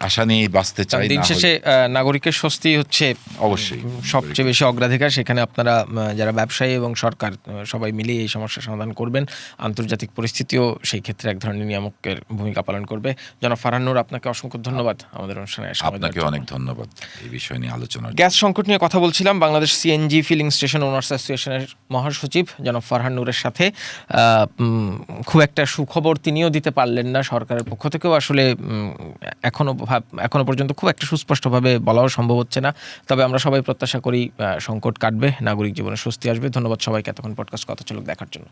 আশা নিয়ে বাঁচতে চাই। দিন শেষে নাগরিকের স্বস্তি হচ্ছে অবশ্যই সবচেয়ে বেশি অগ্রাধিকার। সেখানে আপনারা যারা ব্যবসায়ী এবং সরকার সবাই মিলে এই সমস্যার সমাধান করবেন। আন্তর্জাতিক পরিস্থিতিও সেই ক্ষেত্রে এক ধরনের নিয়ামকের ভূমিকা পালন করবে। জনাব ফারহান নূর, আপনাকে অসংখ্য ধন্যবাদ আমাদের অনুষ্ঠানে। আপনাকে অনেক ধন্যবাদ এই বিষয় নিয়ে আলোচনা। গ্যাস সংকট নিয়ে কথা বলছিলাম Bangladesh CNG filling station owners অ্যাসোসিয়েশনের মহাসচিব জনাব ফারহান নূরের সাথে। খুব একটা সুখবর তিনিও দিতে পারলেন না, সরকারের পক্ষ থেকেও আসলে এখনো পর্যন্ত খুব একটা সুস্পষ্টভাবে বলাও সম্ভব হচ্ছে না। তবে আমরা সবাই প্রত্যাশা করি সংকট কাটবে, নাগরিক জীবনে স্বস্তি আসবে। ধন্যবাদ সবাইকে এতক্ষণ পডকাস্ট কথা চলুক দেখার জন্য।